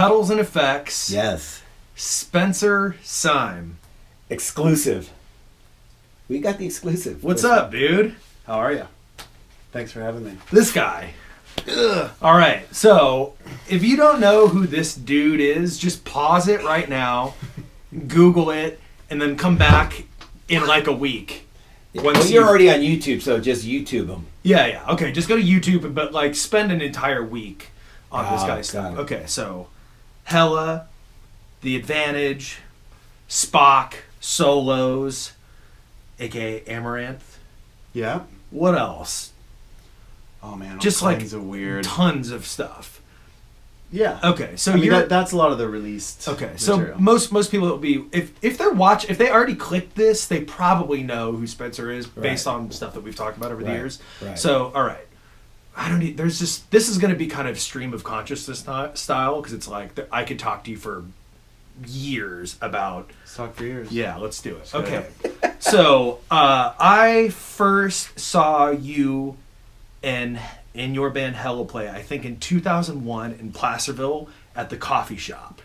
Pedals and Effects. Yes. Spencer Seim. Exclusive. We got the exclusive. What's up, dude? How are you? Thanks for having me. This guy. Ugh. All right, so if you don't know who this dude is, just pause it right now, Google it, and then come back in like a week. Well, you're already on YouTube, so just YouTube him. Yeah. Okay, just go to YouTube, but like spend an entire week on this guy's stuff. it. Okay, so Hella, The Advantage, Spock, Solos, aka Amaranth. Yeah. What else? Oh man, all Just like kinds of weird. tons of stuff. Yeah. Okay, so I mean, you're that's a lot of the released. okay. material. So most people will be if they already clicked this, they probably know who Spencer is based on stuff that we've talked about over the years. Right. So all right, I don't need. There's just this is going to be kind of stream of consciousness style because it's like I could talk to you for years about. Let's talk for years. Yeah, let's do it. Let's Okay, so I first saw you in your band Hella play, I think in 2001 in Placerville at the coffee shop.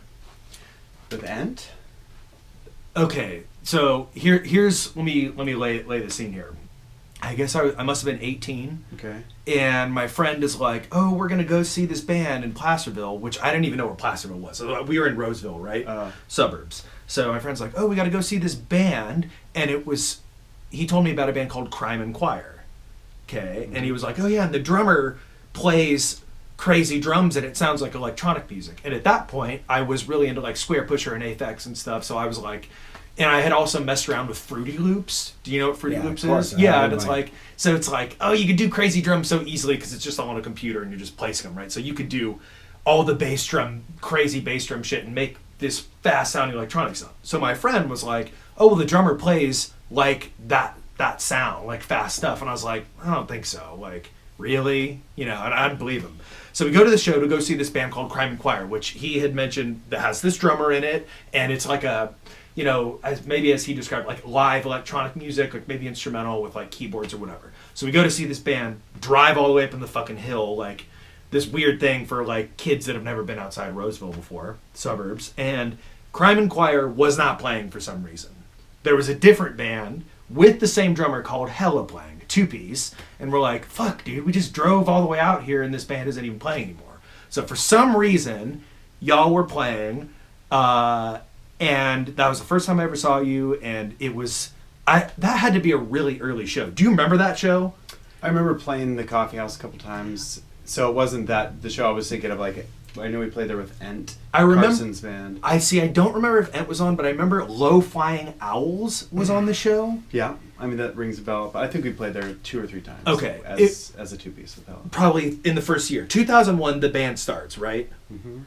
With Ent. Okay, so here's let me lay the scene here. I guess I must have been 18. Okay. And my friend is like, "Oh, we're gonna go see this band in Placerville," which I didn't even know where Placerville was. So we were in Roseville, right? Suburbs. So my friend's like, "Oh, we got to go see this band," and he told me about a band called Crime and Choir. Okay, and he was like, "Oh yeah, and the drummer plays crazy drums and it sounds like electronic music." And at that point, I was really into like Square Pusher and Aphex and stuff. So I was like, and I had also messed around with Fruity Loops. Do you know what Fruity Loops is? Yeah, and it's like, oh, you could do crazy drums so easily because it's just all on a computer and you're just placing them, right? So you could do all the crazy bass drum shit and make this fast sounding electronic sound. So my friend was like, "Oh, well, the drummer plays like that sound, like fast stuff." And I was like, "I don't think so. Like, really?" And I didn't believe him. So we go to the show to go see this band called Crime and Choir, which he had mentioned that has this drummer in it, and it's like a, as he described, like live electronic music, like maybe instrumental with like keyboards or whatever. So we go to see this band, drive all the way up in the fucking hill, like this weird thing for like kids that have never been outside Roseville before, suburbs, and Crime and Choir was not playing for some reason. There was a different band with the same drummer called Hella playing, a two-piece, and we're like, "Fuck, dude, we just drove all the way out here and this band isn't even playing anymore." So for some reason, y'all were playing, and that was the first time I ever saw you, and it was, that had to be a really early show. Do you remember that show? I remember playing the coffee house a couple times. So it wasn't that the show I was thinking of. Like, I know we played there with Ent. I remember Carson's band. I don't remember if Ent was on, but I remember Low Flying Owls was on the show. Yeah, I mean that rings a bell. But I think we played there 2 or 3 times. Okay, as a two-piece with Hella. Probably in the first year, 2001. The band starts, right? Mm-hmm.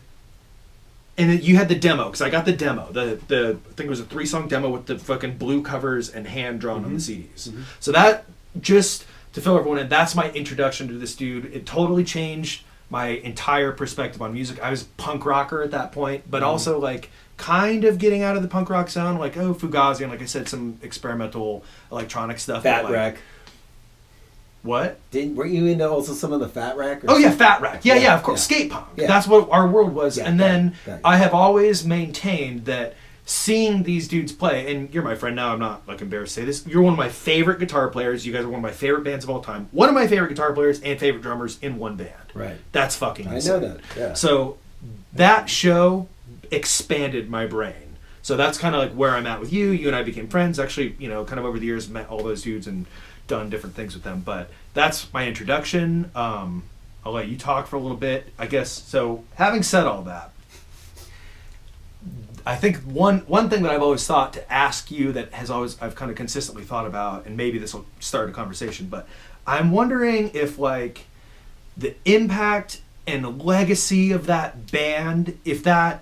And you had the demo, because I got the demo. I think it was a 3-song demo with the fucking blue covers and hand drawn on the CDs. Mm-hmm. So that, just to fill everyone in, that's my introduction to this dude. It totally changed my entire perspective on music. I was a punk rocker at that point, but also like kind of getting out of the punk rock sound, like Fugazi, and like I said, some experimental electronic stuff. Fat Wreck. What? Weren't you into also some of the Fat Wreck? Oh yeah, Fat Wreck. Yeah, of course. Yeah. Skate punk. Yeah. That's what our world was. Yeah, and then I have always maintained that seeing these dudes play, and you're my friend now, I'm not like embarrassed to say this, you're one of my favorite guitar players. You guys are one of my favorite bands of all time. One of my favorite guitar players and favorite drummers in one band. Right. That's fucking insane. I know that. Yeah. So that show expanded my brain. So that's kind of like where I'm at with you. You and I became friends. Actually, kind of over the years, met all those dudes and done different things with them. But that's my introduction. I'll let you talk for a little bit, I guess. So having said all that, I think one thing that I've always thought to ask you that I've kind of consistently thought about, and maybe this will start a conversation, but I'm wondering if like the impact and the legacy of that band,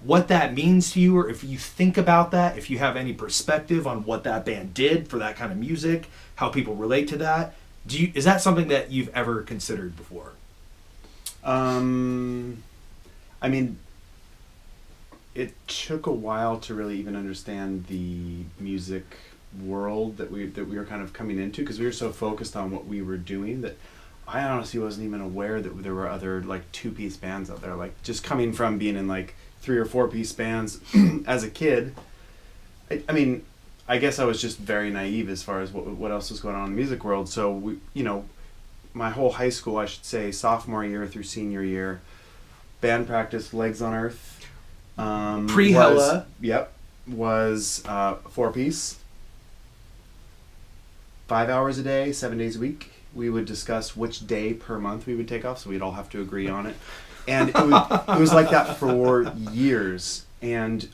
what that means to you, or if you think about that, if you have any perspective on what that band did for that kind of music, how people relate to that. Is that something that you've ever considered before? I mean, it took a while to really even understand the music world that we were kind of coming into, because we were so focused on what we were doing that I honestly wasn't even aware that there were other like two-piece bands out there. Like just coming from being in like 3 or 4 piece bands as a kid. I mean, I guess I was just very naive as far as what else was going on in the music world. So we, you know, my whole high school, I should say, sophomore year through senior year, band practice, Legs on Earth. Pre-Hella. Was 4 piece. 5 hours a day, 7 days a week. We would discuss which day per month we would take off, so we'd all have to agree on it. And it was like that for years. And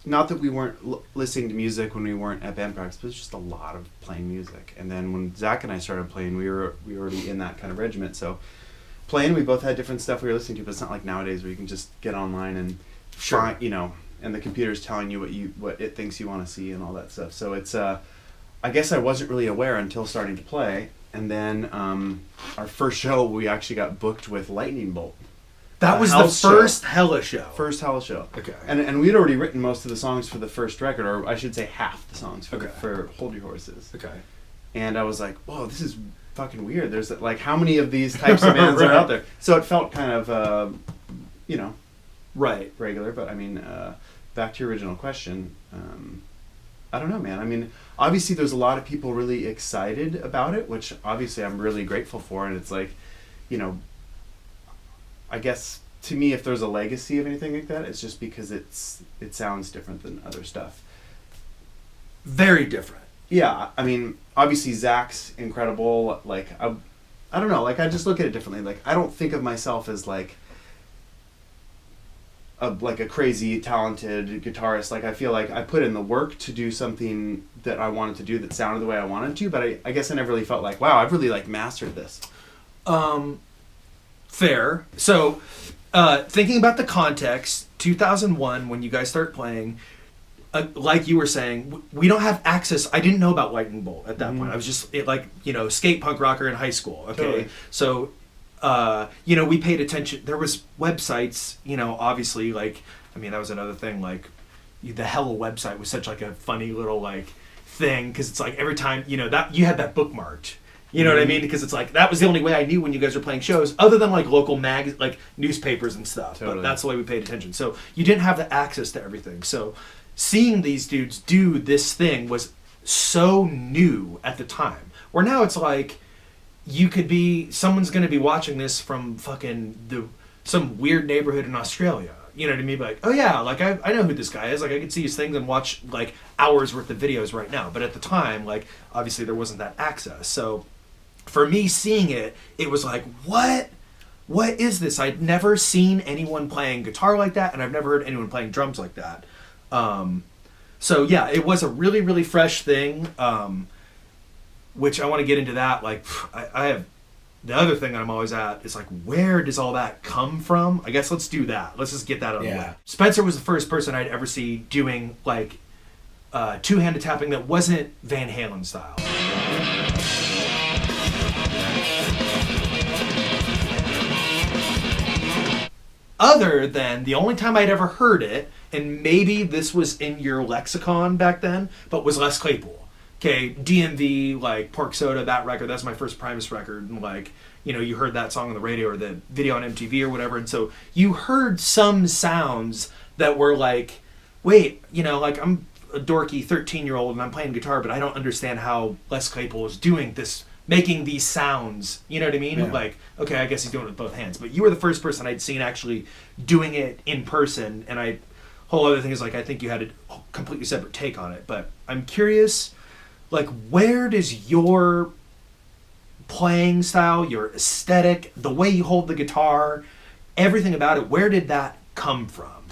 not that we weren't listening to music when we weren't at band practice, but it was just a lot of playing music. And then when Zach and I started playing, we were already in that kind of regiment. So playing, we both had different stuff we were listening to, but it's not like nowadays where you can just get online and find, you know, and the computer's telling you what it thinks you want to see and all that stuff. So it's I guess I wasn't really aware until starting to play. And then our first show, we actually got booked with Lightning Bolt. That was the first Hella show. First Hella show. Okay. And we'd already written most of the songs for the first record, or I should say half the songs for Hold Your Horses. Okay. And I was like, whoa, this is fucking weird. There's like, how many of these types of bands are out there? So it felt kind of, you know, regular. But I mean, back to your original question, I don't know, man. I mean, obviously there's a lot of people really excited about it, which obviously I'm really grateful for. And it's like, you know, I guess to me, if there's a legacy of anything like that, it's just because it sounds different than other stuff. Very different. Yeah, I mean, obviously Zach's incredible. Like, I don't know. Like, I just look at it differently. Like, I don't think of myself as like a crazy talented guitarist. Like, I feel like I put in the work to do something that I wanted to do that sounded the way I wanted to. But I guess I never really felt like, wow, I've really like mastered this. Fair. So, thinking about the context, 2001, when you guys start playing, like you were saying, we don't have access. I didn't know about Lightning Bolt at that point. I was just skate punk rocker in high school. Okay, totally. So, we paid attention. There was websites. Obviously, like, I mean, that was another thing. Like, the Hella website was such like a funny little like thing, because it's like every time that you had that bookmarked. You know what I mean? Because it's like, that was the only way I knew when you guys were playing shows, other than like local like newspapers and stuff. Totally. But that's the way we paid attention. So you didn't have the access to everything. So seeing these dudes do this thing was so new at the time. Where now it's like, someone's going to be watching this from fucking some weird neighborhood in Australia. You know what I mean? Like, oh yeah, like I know who this guy is. Like, I could see his things and watch like hours worth of videos right now. But at the time, like, obviously there wasn't that access. So for me, seeing it was like, what is this? I'd never seen anyone playing guitar like that, and I've never heard anyone playing drums like that. So yeah, it was a really, really fresh thing, which I want to get into that. Like, I have the other thing that I'm always at is like, where does all that come from? I guess let's do that. Let's just get that out of the way. Spencer was the first person I'd ever see doing like two-handed tapping that wasn't Van Halen style. Other than the only time I'd ever heard it, and maybe this was in your lexicon back then, but was Les Claypool. Okay, DMV, like Pork Soda, that record, that's my first Primus record. And like, you heard that song on the radio or the video on MTV or whatever. And so you heard some sounds that were like, wait, like I'm a dorky 13-year-old and I'm playing guitar, but I don't understand how Les Claypool is doing this, making these sounds, you know what I mean? Yeah. Like, okay, I guess he's doing it with both hands. But you were the first person I'd seen actually doing it in person. And whole other thing is like, I think you had a completely separate take on it. But I'm curious, like, where does your playing style, your aesthetic, the way you hold the guitar, everything about it, where did that come from?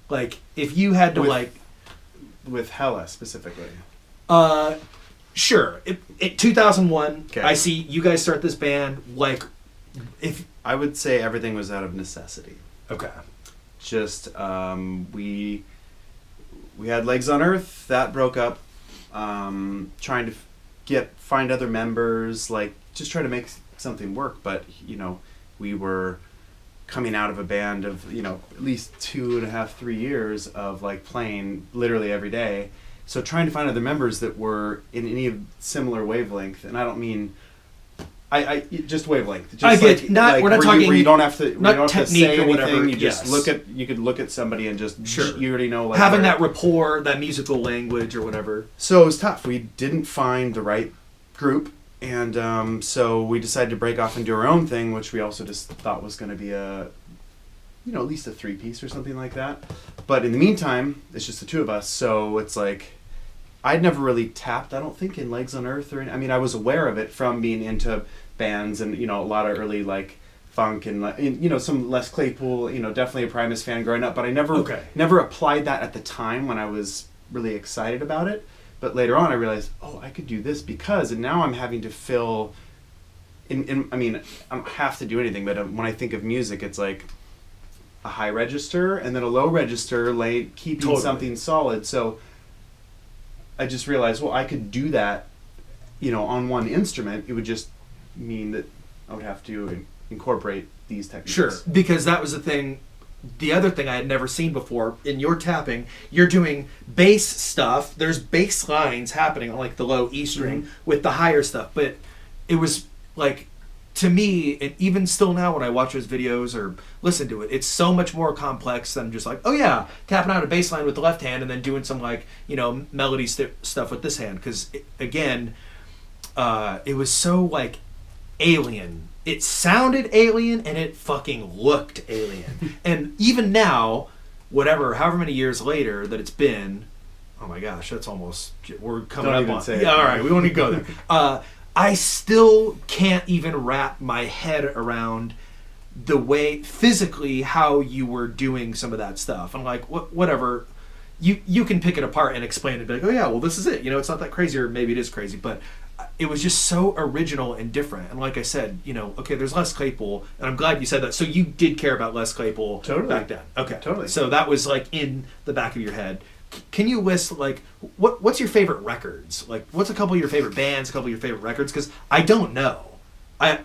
Like, if you had to with Hella specifically. Sure. 2001, okay. I see you guys start this band. Like, if I would say everything was out of necessity. Okay. Just we had Legs on Earth that broke up. Trying to find other members, like just try to make something work. But we were coming out of a band of at least 2.5, 3 years of like playing literally every day. So trying to find other members that were in any similar wavelength, and I I just wavelength. Just I get we're not talking. Where you don't have to. Not you don't have to technique say or whatever. anything. You just yes. You could look at somebody and just sure. You already know like having that rapport, that musical language or whatever. So it was tough. We didn't find the right group, and so we decided to break off and do our own thing, which we also just thought was going to be a, at least a 3-piece or something like that. But in the meantime, it's just the two of us. So it's like, I'd never really tapped, I don't think, in Legs on Earth or I mean, I was aware of it from being into bands and, a lot of early, like, funk and, some Les Claypool, definitely a Primus fan growing up. But I never applied that at the time when I was really excited about it. But later on, I realized, I could do this and now I'm having to fill I mean, I don't have to do anything, but when I think of music, it's like a high register and then a low register, keeping something solid. So I just realized, I could do that, on one instrument. It would just mean that I would have to incorporate these techniques. Sure, because that was the thing. The other thing I had never seen before, in your tapping, you're doing bass stuff. There's bass lines happening on like the low E string with the higher stuff. But it was like, to me, and even still now when I watch those videos or listen to it, it's so much more complex than just like, tapping out a bass line with the left hand and then doing some like, melody stuff with this hand. Because again, it was so like alien. It sounded alien and it fucking looked alien. And even now, however many years later that it's been, oh my gosh, that's almost, we're coming up on it. Yeah, all right, we won't even go there. I still can't even wrap my head around the way, physically, how you were doing some of that stuff. I'm like, whatever. You can pick it apart and explain it, be like, well, this is it. It's not that crazy, or maybe it is crazy, but it was just so original and different. And like I said, there's Les Claypool, and I'm glad you said that. So you did care about Les Claypool back then. Okay. Totally. So that was like in the back of your head. Can you list like what's your favorite records? Like what's a couple of your favorite bands, a couple of your favorite records? Because I don't know. I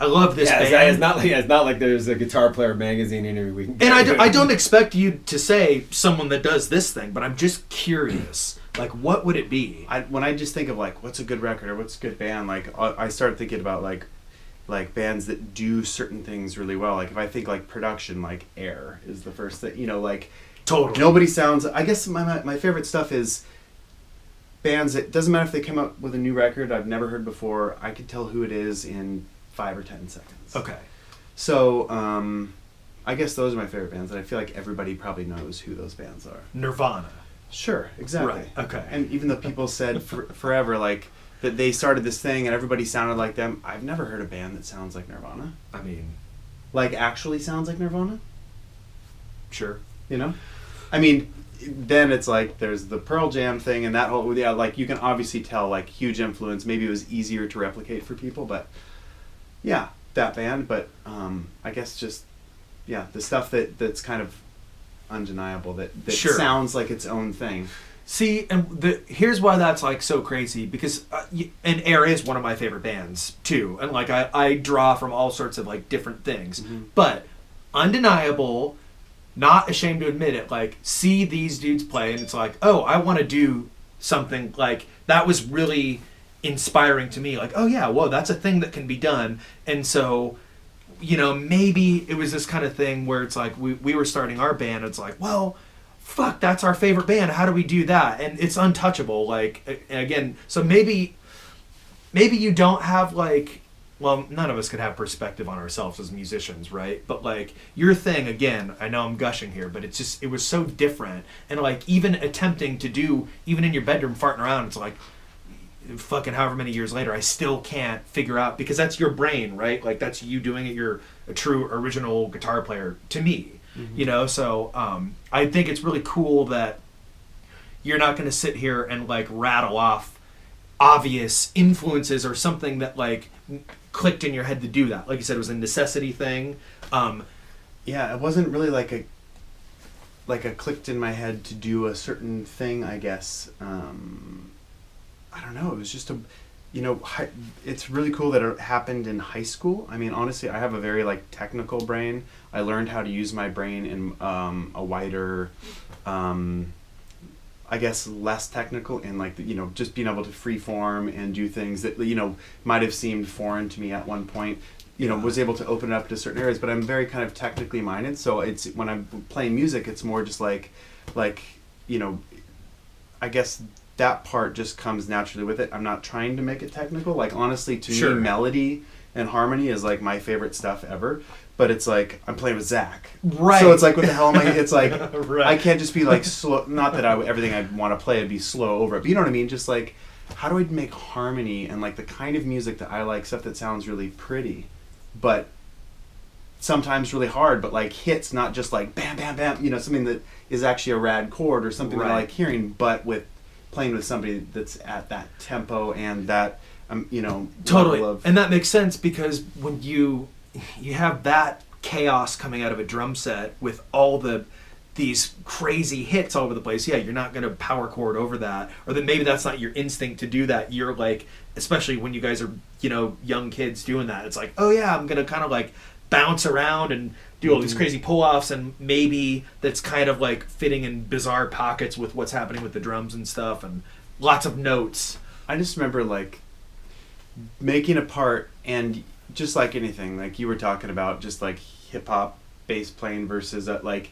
love this band. It's not like there's a Guitar Player magazine every week. And I don't expect you to say someone that does this thing, but I'm just curious. Like, what would it be? When I just think of like what's a good record or what's a good band, like I start thinking about like bands that do certain things really well. Like if I think like production, like Air is the first thing. Like totally. Nobody sounds. I guess my favorite stuff is bands that doesn't matter if they come up with a new record I've never heard before. I could tell who it is in 5 or 10 seconds. Okay. So I guess those are my favorite bands, and I feel like everybody probably knows who those bands are. Nirvana. Sure, exactly. Right. Okay. And even though people said forever like that they started this thing and everybody sounded like them, I've never heard a band that sounds like Nirvana. I mean, like actually sounds like Nirvana. Sure. I mean, then it's like there's the Pearl Jam thing and that whole like you can obviously tell like huge influence. Maybe it was easier to replicate for people, but yeah, that band. But I guess just the stuff that's kind of undeniable that sure. sounds like its own thing. See, and here's why that's like so crazy, because and Air is one of my favorite bands too, and like I draw from all sorts of like different things, but undeniable, not ashamed to admit it, like see these dudes play and it's like, I want to do something like that. Was really inspiring to me, like, whoa, that's a thing that can be done. And so maybe it was this kind of thing where it's like we were starting our band. It's like, well, fuck, that's our favorite band. How do we do that? And it's untouchable. Like, again, so maybe you don't have like, well, none of us could have perspective on ourselves as musicians, right? But like your thing, again, I know I'm gushing here, but it was so different. And like even attempting to do, even in your bedroom farting around, it's like, fucking however many years later, I still can't figure out, because that's your brain, right? Like that's you doing it. You're a true original guitar player to me, so I think it's really cool that you're not going to sit here and like rattle off obvious influences or something that like clicked in your head to do that. Like you said, it was a necessity thing. It wasn't really like a clicked in my head to do a certain thing, I guess. I don't know. It was just it's really cool that it happened in high school. I mean, honestly, I have a very like technical brain. I learned how to use my brain in a wider I guess, less technical in like, just being able to freeform and do things that, might have seemed foreign to me at one point. Was able to open it up to certain areas, but I'm very kind of technically minded. So it's, when I'm playing music, it's more just like, I guess that part just comes naturally with it. I'm not trying to make it technical. Like, honestly, to me, melody and harmony is like my favorite stuff ever. But it's like, I'm playing with Zach. Right. So it's like, what the hell am I? It's like, right. I can't just be like slow. Not that everything I want to play would be slow over it. But you know what I mean? Just like, how do I make harmony and like the kind of music that I like, stuff that sounds really pretty, but sometimes really hard, but like hits, not just like bam, bam, bam, something that is actually a rad chord or something that I like hearing, but with playing with somebody that's at that tempo and that, totally. And that makes sense, because when you have that chaos coming out of a drum set with all these crazy hits all over the place, you're not going to power chord over that, or then maybe that's not your instinct to do that. You're like, especially when you guys are, young kids doing that, it's like, oh yeah, I'm going to kind of like bounce around and do all these crazy pull-offs, and maybe that's kind of like fitting in bizarre pockets with what's happening with the drums and stuff, and lots of notes. I just remember like making a part, and just like anything, like you were talking about, just like hip-hop bass playing versus like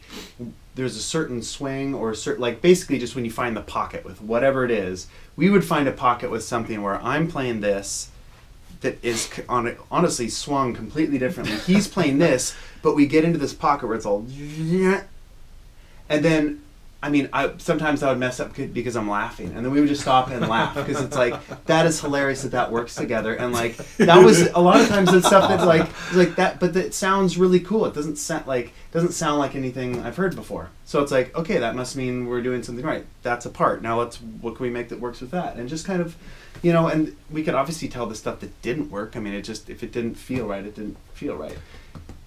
there's a certain swing or like basically just when you find the pocket with whatever it is, we would find a pocket with something where I'm playing this that is honestly swung completely differently. He's playing this, but we get into this pocket where it's all, and then sometimes I would mess up because I'm laughing, and then we would just stop and laugh, because it's like, that is hilarious that works together, and like that was a lot of times it's stuff that's like that, but it sounds really cool. It doesn't sound like anything I've heard before. So it's like, okay, that must mean we're doing something right. That's a part. Now what can we make that works with that? And just kind of, and we could obviously tell the stuff that didn't work. I mean, it just, if it didn't feel right, it didn't feel right.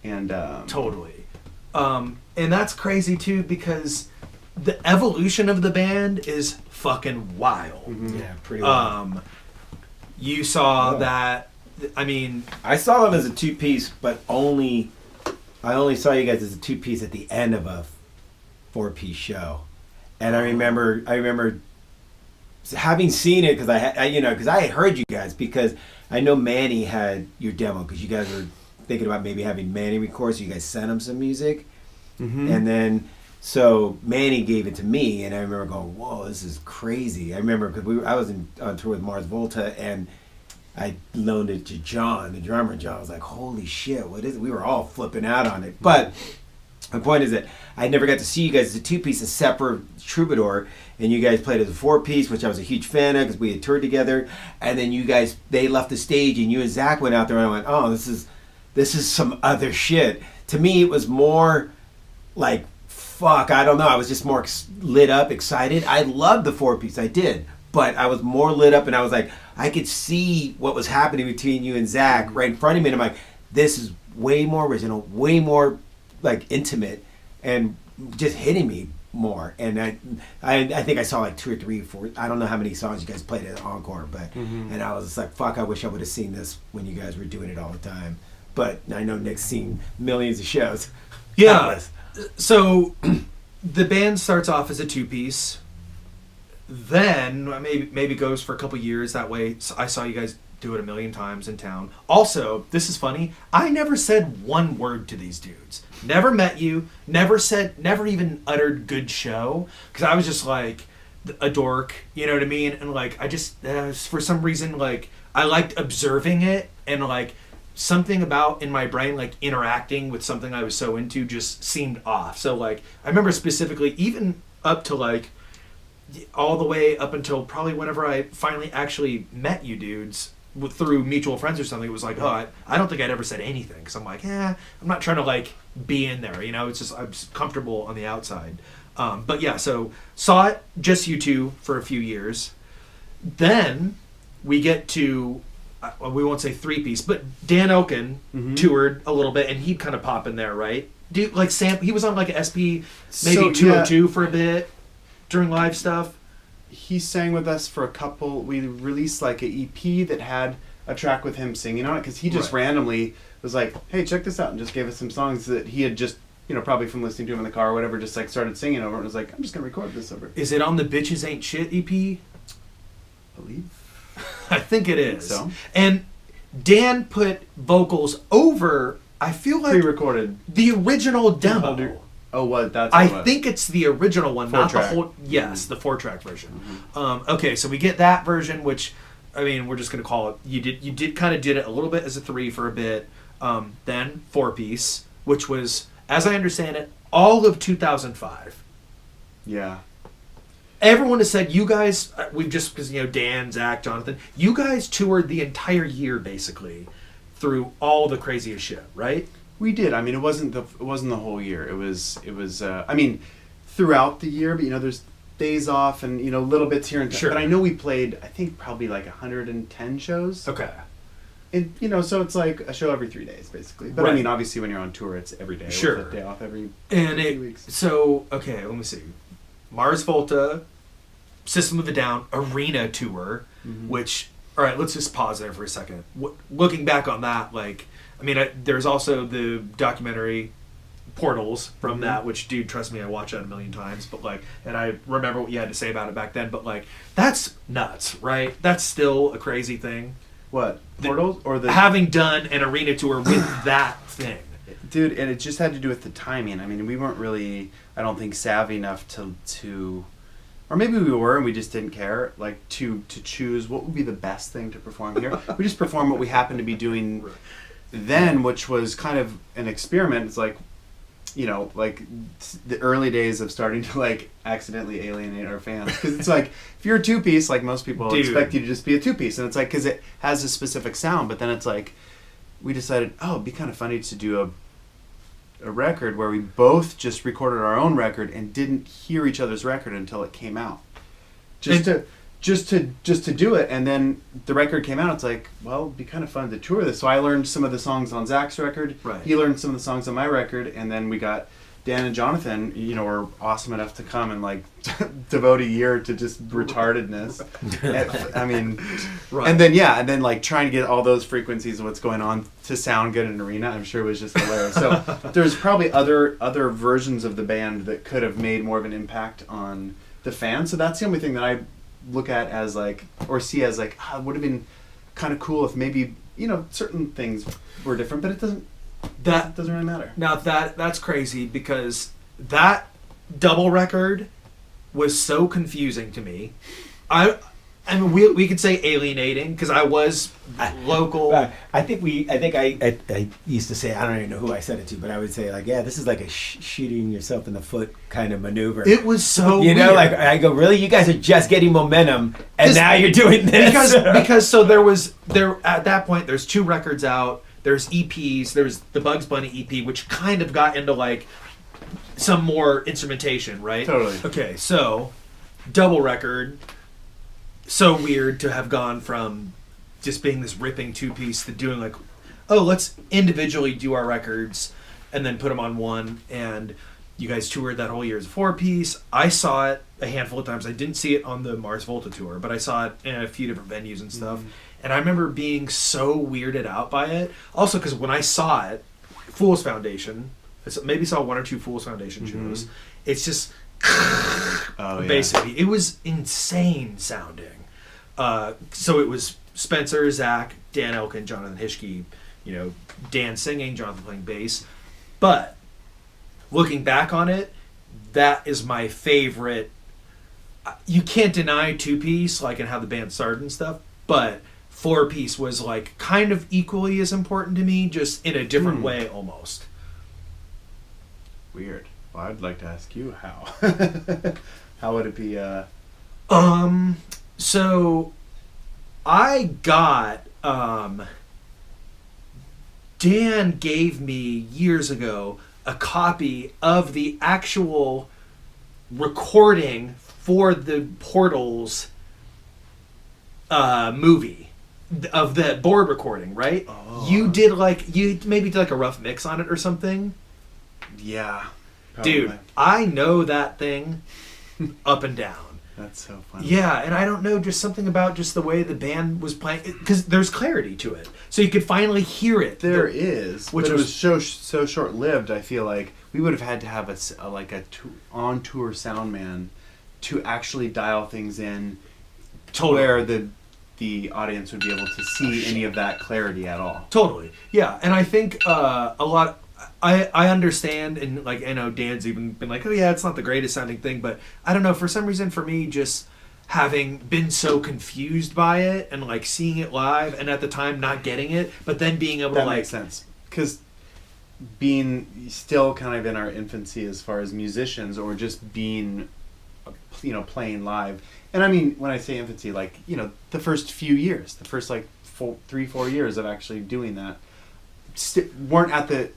And totally. And that's crazy too, because the evolution of the band is fucking wild. Mm-hmm. Yeah, pretty wild. You saw that. I saw them as a two-piece, but I only saw you guys as a two-piece at the end of a four-piece show. And I remember having seen it, because I had heard you guys, because I know Manny had your demo, because you guys were thinking about maybe having Manny record, so you guys sent him some music. Mm-hmm. And then so Manny gave it to me, and I remember going, whoa, this is crazy. I remember, because I was on tour with Mars Volta, and I loaned it to John, the drummer. John was like, holy shit, what is it? We were all flipping out on it. But my point is that I never got to see you guys as a two-piece, a separate Troubadour, and you guys played as a four-piece, which I was a huge fan of, because we had toured together. And then they left the stage, and you and Zach went out there, and I went, oh, this is some other shit. To me, it was more like, fuck, I don't know. I was just more lit up, excited. I loved the four-piece, I did. But I was more lit up, and I was like, I could see what was happening between you and Zach right in front of me, and I'm like, this is way more original, way more like intimate, and just hitting me more. And I think I saw like 2 or 3 or 4, I don't know how many songs you guys played at Encore, but and I was just like, fuck, I wish I would have seen this when you guys were doing it all the time. But I know Nick's seen millions of shows. Yeah. So the band starts off as a two-piece, then maybe goes for a couple years that way. So I saw you guys do it a million times in town. Also, this is funny, I never said one word to these dudes. Never met you, never even uttered good show, because I was just like a dork, you know what I mean? And like, I just, for some reason, like, I liked observing it, and like, something about in my brain, like interacting with something I was so into, just seemed off. So like, I remember specifically, even up to like, all the way up until probably whenever I finally actually met you dudes through mutual friends or something, it was like, oh, I don't think I'd ever said anything, because I'm like, I'm not trying to like be in there, it's just, I'm just comfortable on the outside. But yeah, so saw it, just you two, for a few years. Then we get to, we won't say three-piece, but Dan Elkin toured a little bit, and he'd kind of pop in there, right? Dude, like Sam, he was on like an SP, maybe 202 for a bit during live stuff. He sang with us for a couple. We released like an EP that had a track with him singing on it, because he just randomly was like, hey, check this out, and just gave us some songs that he had just probably from listening to him in the car or whatever, just like started singing over it and was like, I'm just going to record this over. Is it on the Bitches Ain't Shit EP? I believe. I think it is. So. And Dan put vocals over, I feel like, pre-recorded. The original demo. Oh, what? That's I what think it's the original one, not track. the whole. Yes, the 4-track version. Okay, so we get that version, which, I mean, we're just gonna call it. You did kind of did it a little bit as a 3 for a bit, then 4-piece, which was, as I understand it, all of 2005. Yeah. Everyone has said you guys. We've just because Dan, Zach, Jonathan. You guys toured the entire year basically through all the craziest shit, right? We did. I mean, it wasn't the whole year. It was. I mean, throughout the year, but there's days off and little bits here and there. Sure. But I know we played. I think probably like 110 shows. Okay. And so it's like a show every 3 days, basically. But Right. I mean, obviously, when you're on tour, it's every day. Sure. With a day off every And 2 weeks. So okay, let me see. Mars Volta, System of a Down arena tour, which, all right, let's just pause there for a second. Looking back on that, like, I mean, there's also the documentary Portals from that, which, dude, trust me, I watched that a million times, but like, and I remember what you had to say about it back then, but like, that's nuts, right? That's still a crazy thing. What? Portals or the having done an arena tour with that thing. Dude, and it just had to do with the timing. I mean, we weren't really, I don't think, savvy enough to or maybe we were and we just didn't care, like, to choose what would be the best thing to perform here. We just performed what we happened to be doing then, which was kind of an experiment. It's like, like the early days of starting to, like, accidentally alienate our fans. Because it's like, if you're a 2-piece, like, most people expect you to just be a 2-piece. And it's like, because it has a specific sound, but then it's like, we decided, it'd be kind of funny to do a record where we both just recorded our own record and didn't hear each other's record until it came out. Just to do it, and then the record came out. It's like, well, it'd be kind of fun to tour this. So I learned some of the songs on Zach's record. Right. He learned some of the songs on my record, and then we got Dan and Jonathan. Were awesome enough to come and like devote a year to just retardedness. I mean, Right. and then like trying to get all those frequencies of what's going on to sound good in an arena. I'm sure it was just hilarious. So there's probably other versions of the band that could have made more of an impact on the fans. So that's the only thing that I look at as like, or see as like, it would have been kind of cool if maybe certain things were different, but it doesn't really matter. Now that's crazy because that double record was so confusing to me. I mean, we could say alienating because I was local. I think I used to say, I don't even know who I said it to, but I would say like, yeah, this is like a shooting yourself in the foot kind of maneuver. It was so weird. Like I go, really? You guys are just getting momentum, and now you're doing this because so there at that point there's 2 records out. There's EPs. There's the Bugs Bunny EP, which kind of got into like some more instrumentation, right? Totally. Okay, so double record. So weird to have gone from just being this ripping 2-piece to doing like, let's individually do our records and then put them on one. And you guys toured that whole year as a 4-piece. I saw it a handful of times. I didn't see it on the Mars Volta tour, but I saw it in a few different venues and stuff. And I remember being so weirded out by it. Also, because when I saw it, Fool's Foundation, maybe saw 1 or 2 Fool's Foundation shows. It's just basically, it was insane sounding. So it was Spencer, Zach, Dan Elkin, Jonathan Hischke, Dan singing, Jonathan playing bass. But looking back on it, that is my favorite. You can't deny 2-piece, like, and how the band started and stuff, but 4-piece was like kind of equally as important to me, just in a different way almost. Weird. Well, I'd like to ask you how. How would it be? So I got Dan gave me years ago a copy of the actual recording for the Portals movie of the board recording, right? You maybe did like a rough mix on it or something. Yeah. Probably. Dude, I know that thing up and down. That's so funny. Yeah, and I don't know, just something about just the way the band was playing, because there's clarity to it, so you could finally hear it. There is, which but it was so short-lived. I feel like we would have had to have a on tour sound man to actually dial things in to where the audience would be able to see any of that clarity at all. Totally. Yeah, and I think a lot. I understand, and like I know Dan's even been like, oh yeah, it's not the greatest sounding thing, but I don't know, for some reason for me, just having been so confused by it and like seeing it live and at the time not getting it, but then being able to like... That makes sense. Because being still kind of in our infancy as far as musicians, or just being, playing live. And I mean, when I say infancy, like, the first few years, the first like 3-4 years of actually doing that, weren't at the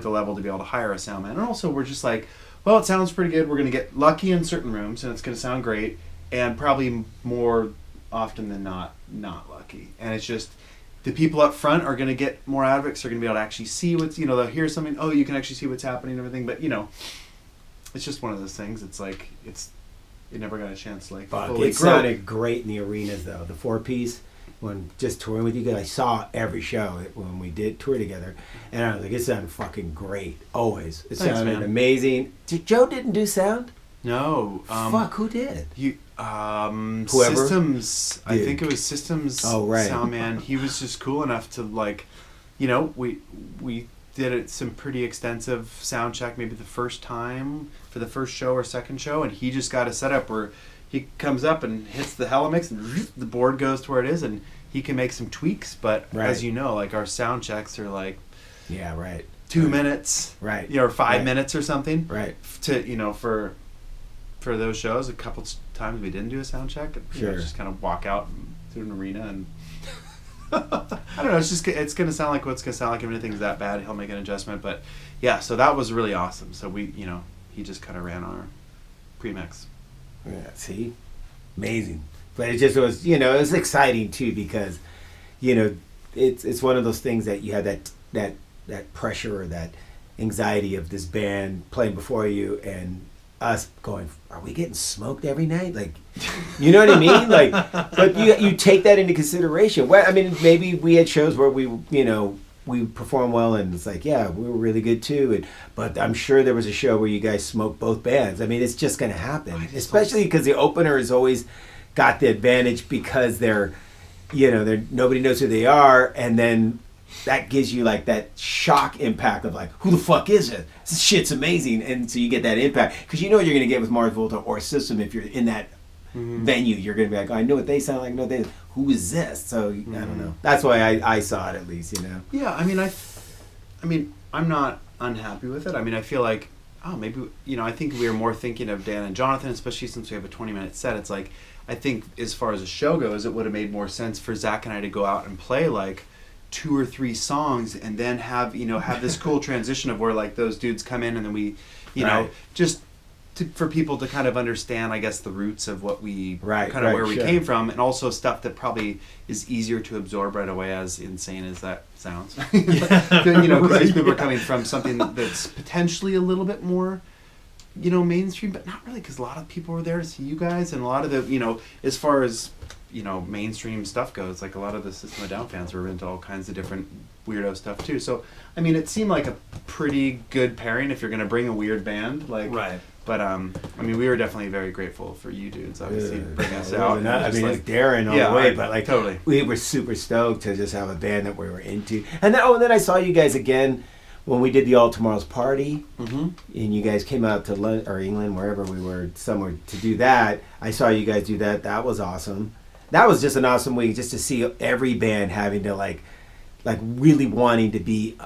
level to be able to hire a sound man. And also we're just like, well, it sounds pretty good. We're going to get lucky in certain rooms and it's going to sound great. And probably more often than not lucky. And it's just, the people up front are going to get more out of it because they're going to be able to actually see what's, they'll hear something, oh, you can actually see what's happening and everything. But, it's just one of those things. It's like, it never got a chance to like fully it sounded great in the arenas though. The 4-piece, when just touring with you guys, I saw every show when we did tour together, and I was like, it sounded fucking great. Always, it sounded amazing. Joe didn't do sound. No. Who did? Whoever. Systems. Dude. I think it was Systems. Oh right. Sound man. He was just cool enough to like, we did some pretty extensive sound check maybe the first time for the first show or second show, and he just got a setup where he comes up and hits the Helimix and the board goes to where it is, and he can make some tweaks. But as you know, like our sound checks are like 2 minutes, or 5 minutes or something, to for those shows. A couple times we didn't do a sound check, and just kind of walk out to an arena and I don't know, it's gonna sound like what's gonna sound like. If anything's that bad, he'll make an adjustment. But yeah, so that was really awesome. So we he just kind of ran our pre-mix. Yeah, see, amazing. But it just was, it was exciting too, because, it's one of those things that you have that pressure or that anxiety of this band playing before you and us going, are we getting smoked every night? Like, you know what I mean? Like, but you take that into consideration. Well, I mean, maybe we had shows where we performed well and it's like, yeah, we were really good too. But I'm sure there was a show where you guys smoked both bands. I mean, it's just going to happen, especially because the opener has always got the advantage because they're nobody knows who they are, and then that gives you like that shock impact of like, who the fuck is it? This shit's amazing. And so you get that impact because you know what you're going to get with Mars Volta or System. If you're in that venue, you're going to be like, oh, I know what they sound like. No, who is this? So I don't know. That's why I saw it, at least, Yeah, I mean, I'm not unhappy with it. I mean, I feel like, maybe, I think we were more thinking of Dan and Jonathan, especially since we have a 20-minute set. It's like, I think as far as a show goes, it would have made more sense for Zach and I to go out and play like 2 or 3 songs and then have this cool transition of where like those dudes come in and then we, just for people to kind of understand, I guess, the roots of what we kind of where we came from, and also stuff that probably is easier to absorb right away, as insane as that sounds. Because these people are coming from something that's potentially a little bit more, mainstream, but not really, because a lot of people were there to see you guys, and a lot of the, as far as, mainstream stuff goes, like a lot of the System of a Down fans were into all kinds of different weirdo stuff too. So, I mean, it seemed like a pretty good pairing if you're going to bring a weird band, like. Right. But I mean, we were definitely very grateful for you dudes, obviously, bringing us out. I mean, it's Darren all the way, but like, totally, we were super stoked to just have a band that we were into. And then, I saw you guys again when we did the All Tomorrow's Party, and you guys came out to London or England, wherever we were, somewhere to do that. I saw you guys do that. That was awesome. That was just an awesome week, just to see every band having to like really wanting to be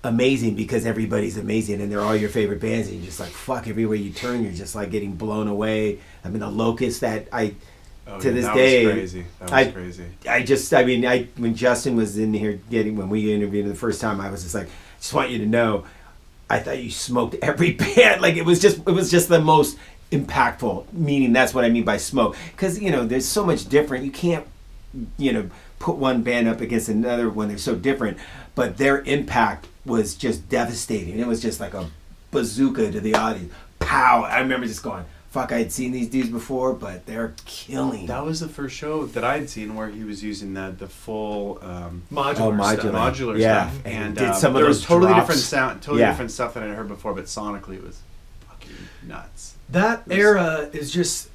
amazing because everybody's amazing and they're all your favorite bands, and you're just like, fuck, everywhere you turn you're just like getting blown away. I mean, the Locust that to this day was crazy. That was crazy. When Justin was in here when we interviewed him the first time, I was just like, just want you to know, I thought you smoked every band. Like it was just the most impactful, meaning that's what I mean by smoke, because there's so much different. You can't put one band up against another when they're so different, but their impact was just devastating. It was just like a bazooka to the audience. Pow! I remember just going, fuck, I had seen these dudes before, but they're killing. That was the first show that I'd seen where he was using the full modular yeah. stuff. And did some of there was those totally drops. different sound, totally Yeah. different stuff than I'd heard before, but sonically it was fucking nuts. That era is just,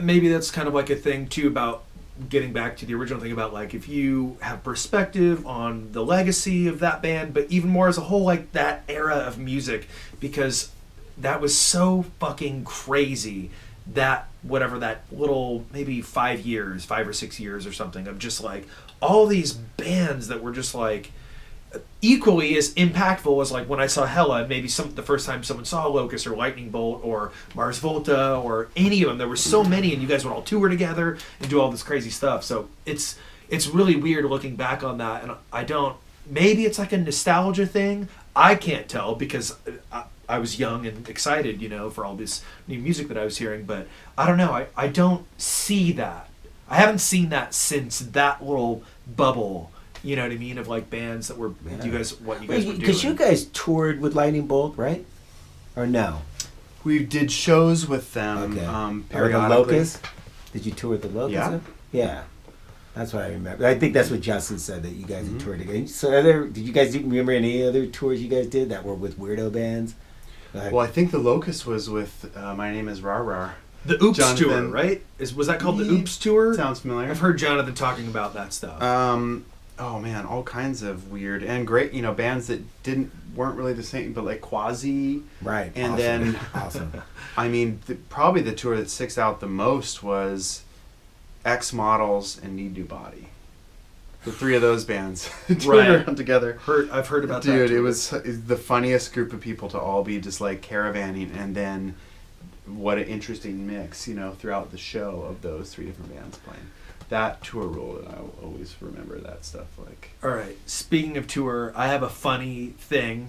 maybe that's kind of like a thing too about getting back to the original thing about like if you have perspective on the legacy of that band, but even more as a whole, like that era of music, because that was so fucking crazy that whatever that little maybe 5 or 6 years or something of just like all these bands that were just like equally as impactful as like when I saw Hella, maybe the first time someone saw Locust or Lightning Bolt or Mars Volta or any of them. There were so many, and you guys would all tour together and do all this crazy stuff. So it's really weird looking back on that, and I don't. Maybe it's like a nostalgia thing. I can't tell because I was young and excited, for all this new music that I was hearing. But I don't know. I don't see that. I haven't seen that since that little bubble. You know what I mean? Of like bands that were what you guys were doing. Because you guys toured with Lightning Bolt, right? Or no? We did shows with them. Okay. Or the Periodically. Locust? Did you tour with the Locust? Yeah. Yeah. That's what I remember. I think that's what Justin said, that you guys had toured together. So did you guys remember any other tours you guys did that were with weirdo bands? Like, Well, I think the Locust was with My Name is Rar Rar. The Oops Jonathan- tour, right? Was that called the Oops tour? Sounds familiar. I've heard Jonathan talking about that stuff. Oh man, all kinds of weird and great, bands that weren't really the same, but like Quasi. right. And awesome. then, awesome. I mean, probably the tour that sticks out the most was X Models and Need New Body. The three of those bands toured Right. around together. I've heard about that. Dude, tour. it was the funniest group of people to all be just like caravanning, and then what an interesting mix, throughout the show of those three different bands playing. That tour ruled, and I will always remember that stuff. Like, All right. Speaking of tour, I have a funny thing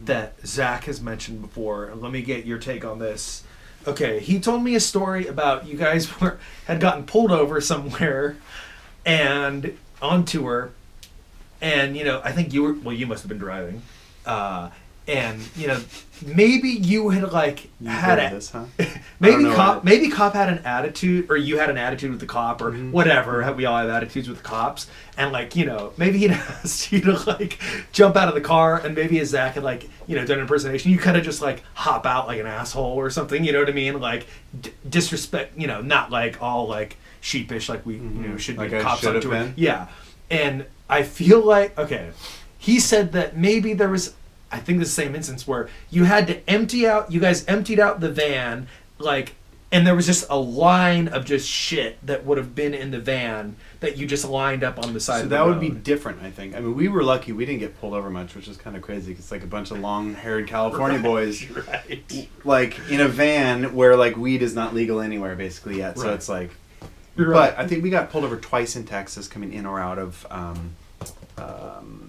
that Zach has mentioned before. Let me get your take on this. Okay, he told me a story about you guys had gotten pulled over somewhere and on tour, and I think you must have been driving, and maybe you had like you had heard a this, huh? maybe cop had an attitude, or you had an attitude with the cop, or whatever. We all have attitudes with the cops, and like maybe he'd asked you to like jump out of the car, and maybe as Zach had like done an impersonation, you kind of just like hop out like an asshole or something. You know what I mean? Like disrespect. Not like all like sheepish, like we should Like be I cops should on have tour. been? Yeah, and I feel like he said that maybe there was. I think the same instance where you had to you guys emptied out the van, like, and there was just a line of just shit that would have been in the van that you just lined up on the side of the road. So that would be different, I think. I mean, we were lucky we didn't get pulled over much, which is kind of crazy because it's like a bunch of long-haired California boys, right? like in a van where like weed is not legal anywhere basically yet. So Right. it's like, You're but right. I think we got pulled over twice in Texas coming in or out of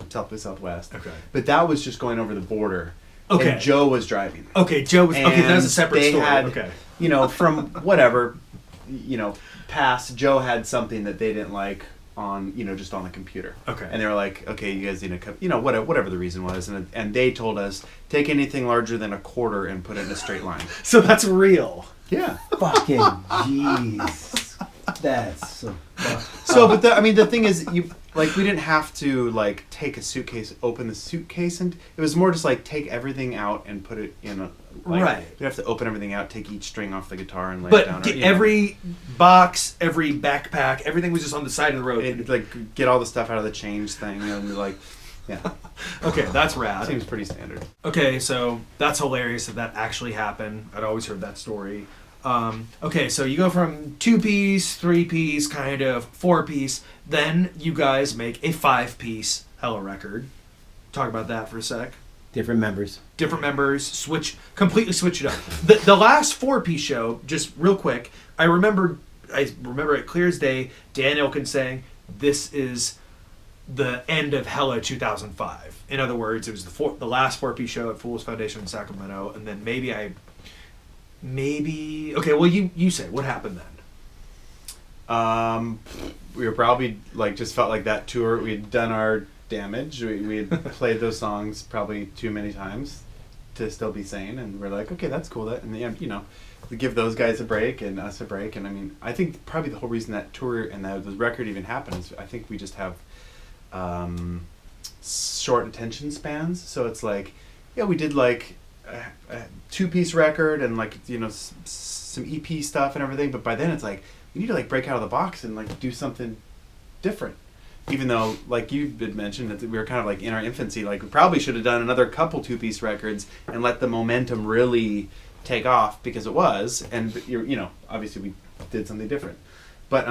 South by Southwest. Okay. But that was just going over the border. Okay. And Joe was driving. Okay, Joe was okay. That's a And separate they story. had, Okay. From whatever, past, Joe had something that they didn't like on, just on the computer. Okay. And they were like, okay, you guys need to, whatever the reason was, and they told us take anything larger than a quarter and put it in a straight line. So that's real. Yeah. Fucking jeez. That's so So, but the thing is, we didn't have to like take a suitcase, open the suitcase, and it was more just like take everything out and put it in a. Like, Right. You have to open everything out, take each string off the guitar, and lay it down. But every box, every backpack, everything was just on the side of the road. It, like get all the stuff out of the change thing, and like, yeah, Okay, that's rad. seems pretty standard. Okay, so that's hilarious that actually happened. I'd always heard that story. Okay, so you go from 2-piece, 3-piece, kind of 4-piece, then you guys make a 5-piece Hella record. Talk about that for a sec. different members. Different members, completely switch it up. The last 4-piece show, just real quick, I remember it clear as day, Dan Ilkin saying, this is the end of Hella 2005. In other words, it was the last 4-piece show at Fool's Foundation in Sacramento, and then maybe okay, well you say what happened then. We were probably just felt like that tour. We had done our damage. We had played those songs probably too many times. to still be sane, and we're like, okay, that's cool. That, and you know, we give those guys a break and us a break, and I mean, I think probably the whole reason that tour and that the record even happened is I think we just have short attention spans. So it's like, yeah, we did like a 2-piece record and like, you know, some EP stuff and everything, but by then it's like we need to like break out of the box and like do something different. Even though, like you had mentioned, that we were kind of like in our infancy, like we probably should have done another couple 2-piece records and let the momentum really take off, because it was, and you know, obviously we did something different. But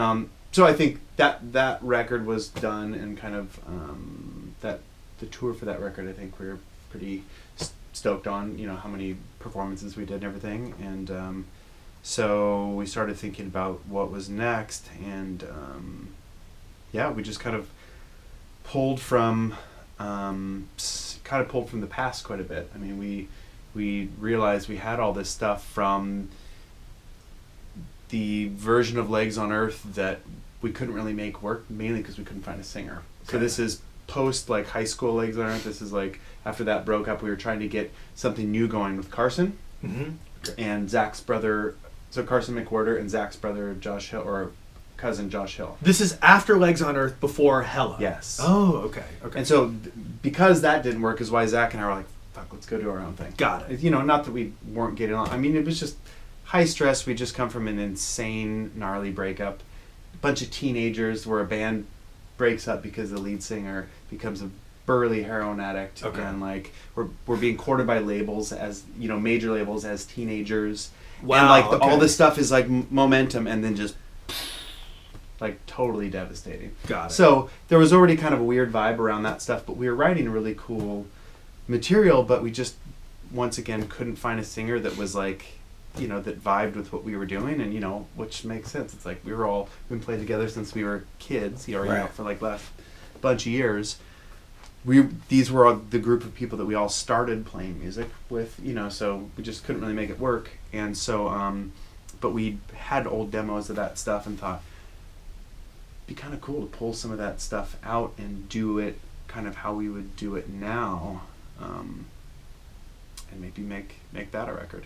so I think that record was done, and kind of that the tour for that record, I think we were pretty stoked on, you know, how many performances we did and everything, and so we started thinking about what was next, and yeah, we just kind of pulled from the past quite a bit. I mean, we realized we had all this stuff from the version of Legs on Earth that we couldn't really make work, mainly because we couldn't find a singer. Okay. So this is post like high school Legs on Earth. This is like after that broke up, we were trying to get something new going with Carson and Zach's brother. So Carson McWhorter and Zach's brother Josh Hill, or cousin Josh Hill. This is after Legs on Earth, before Hella. Yes. Oh, okay. Okay. And so because that didn't work is why Zach and I were like, fuck, let's go do our own thing. Got it. You know, not that we weren't getting along. I mean, it was just high stress. We just come from an insane, gnarly breakup. A bunch of teenagers where a band breaks up because the lead singer becomes a burly heroin addict. Okay. And like we're being courted by labels, as you know, major labels, as teenagers. Wow. And like okay. all this stuff is like momentum, and then just like totally devastating. Got it. So there was already kind of a weird vibe around that stuff, but we were writing really cool material, but we just once again couldn't find a singer that was like, you know, that vibed with what we were doing, and you know, which makes sense. It's like we've been playing together since we were kids, you know, right. for like last bunch of years. These were all the group of people that we all started playing music with, you know, so we just couldn't really make it work. And so but we had old demos of that stuff and thought it'd be kind of cool to pull some of that stuff out and do it kind of how we would do it now, and maybe make that a record.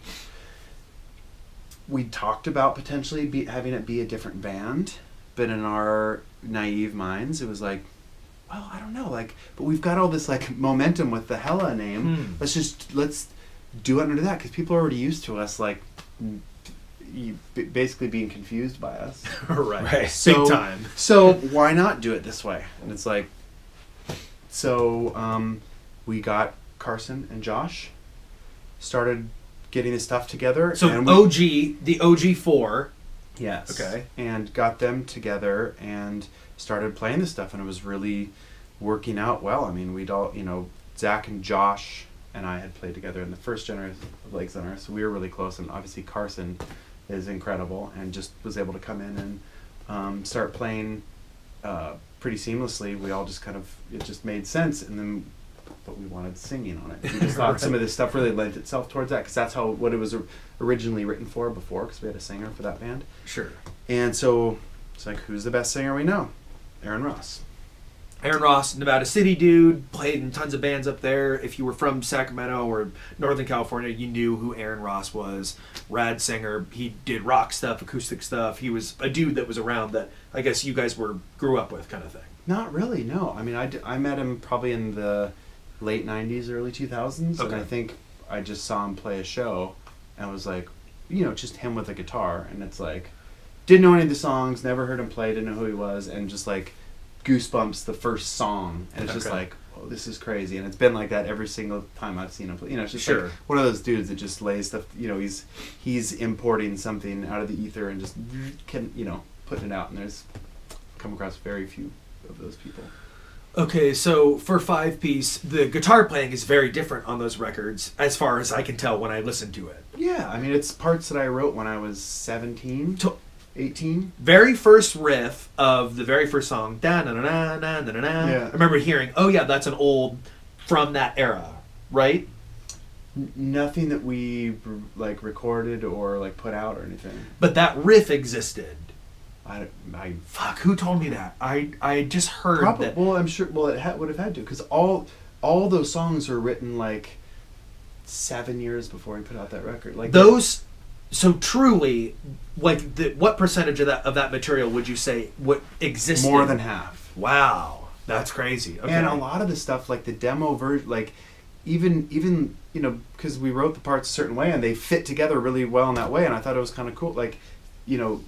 We talked about potentially having it be a different band, but in our naive minds, it was like, well, I don't know, like, but we've got all this like momentum with the Hella name. Let's do it under that, because people are already used to us like basically being confused by us. right. So, big time. So why not do it this way? And it's like, so we got Carson and Josh, started getting this stuff together. So and the OG4. Yes. Okay. And got them together and started playing this stuff, and it was really working out well. I mean, we'd all, you know, Zach and Josh and I had played together in the first generation of Legs on Earth, so we were really close, and obviously Carson is incredible and just was able to come in and start playing pretty seamlessly. We all just kind of, it just made sense, and then but we wanted singing on it. We just thought some of this stuff really lent itself towards that, because that's what it was originally written for before, because we had a singer for that band. Sure. And so it's like, who's the best singer we know? Aaron Ross. Aaron Ross, Nevada City dude, played in tons of bands up there. If you were from Sacramento or Northern California, you knew who Aaron Ross was. Rad singer. He did rock stuff, acoustic stuff. He was a dude that was around that I guess you guys grew up with, kind of thing. Not really, no. I mean, I met him probably in the late 90s, early 2000s, Okay. and I think I just saw him play a show, and was like, you know, just him with a guitar, and it's like, didn't know any of the songs, never heard him play, didn't know who he was, and just like goosebumps the first song, and it's just Okay. like, oh, this is crazy, and it's been like that every single time I've seen him play. You know, it's just Sure. like one of those dudes that just lays stuff, you know, he's importing something out of the ether and just putting it out, and there's come across very few of those people. Okay, so for 5-piece, the guitar playing is very different on those records, as far as I can tell when I listen to it. Yeah, I mean, it's parts that I wrote when I was 17, 18. Very first riff of the very first song, da-na-na-na-na-na-na. Yeah. I remember hearing, oh yeah, that's an old, from that era, right? Nothing that we like recorded or like put out or anything. But that riff existed. I Fuck, who told me that? I just heard probably, that. well, I'm sure. Well, it would have had to, because all those songs are written like 7 years before he put out that record. Like those. So truly, like, what percentage of that material would you say what existed? more than half. Wow, that's crazy. Okay. And a lot of the stuff, like the demo version, like even you know, because we wrote the parts a certain way and they fit together really well in that way, and I thought it was kind of cool. Like, you know,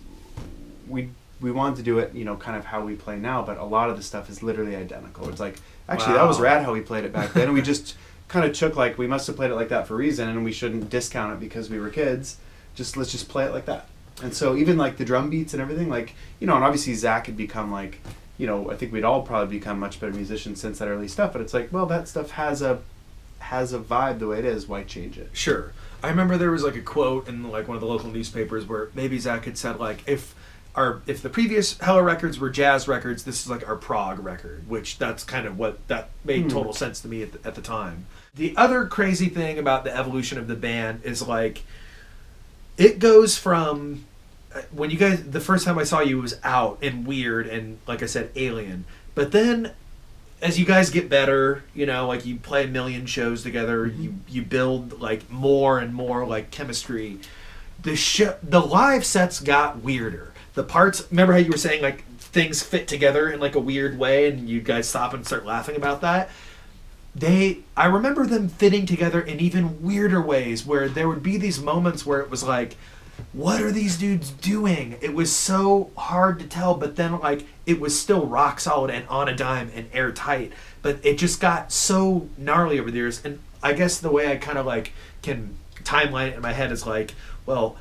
we wanted to do it, you know, kind of how we play now, but a lot of the stuff is literally identical. It's like, actually, that was rad how we played it back then, and we just kind of took, like, we must have played it like that for a reason, and we shouldn't discount it because we were kids. Let's just play it like that. And so even like the drum beats and everything, like, you know, and obviously Zach had become like, you know, I think we'd all probably become much better musicians since that early stuff, but it's like, well, that stuff has a vibe the way it is, why change it? Sure. I remember there was like a quote in like one of the local newspapers where maybe Zach had said like, if the previous Hello records were jazz records, this is like our prog record, which that's kind of what that made total sense to me at the time. The other crazy thing about the evolution of the band is like, it goes from when you guys, the first time I saw you was out and weird and, like I said, alien. But then as you guys get better, you know, like you play a million shows together, you build like more and more like chemistry. The live sets got weirder. The parts, remember how you were saying like things fit together in like a weird way and you guys stop and start laughing about that? I remember them fitting together in even weirder ways where there would be these moments where it was like, what are these dudes doing? It was so hard to tell, but then like it was still rock solid and on a dime and airtight, but it just got so gnarly over the years. And I guess the way I kind of like can timeline it in my head is like, well,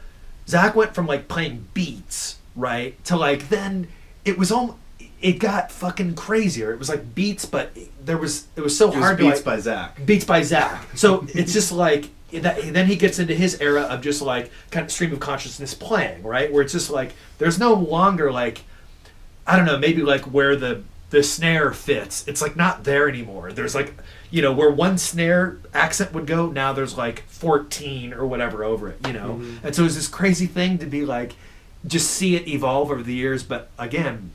Zach went from like playing beats, right, to like then it got fucking crazier. It was like beats, but it was so hard to Beats like, by Zach. Beats by Zach. So it's just like then he gets into his era of just like kind of stream of consciousness playing, right? Where it's just like there's no longer like, I don't know, maybe like where the snare fits. It's like not there anymore. There's like, you know, where one snare accent would go, now there's like 14 or whatever over it, you know? And so it's this crazy thing to be like, just see it evolve over the years. But again,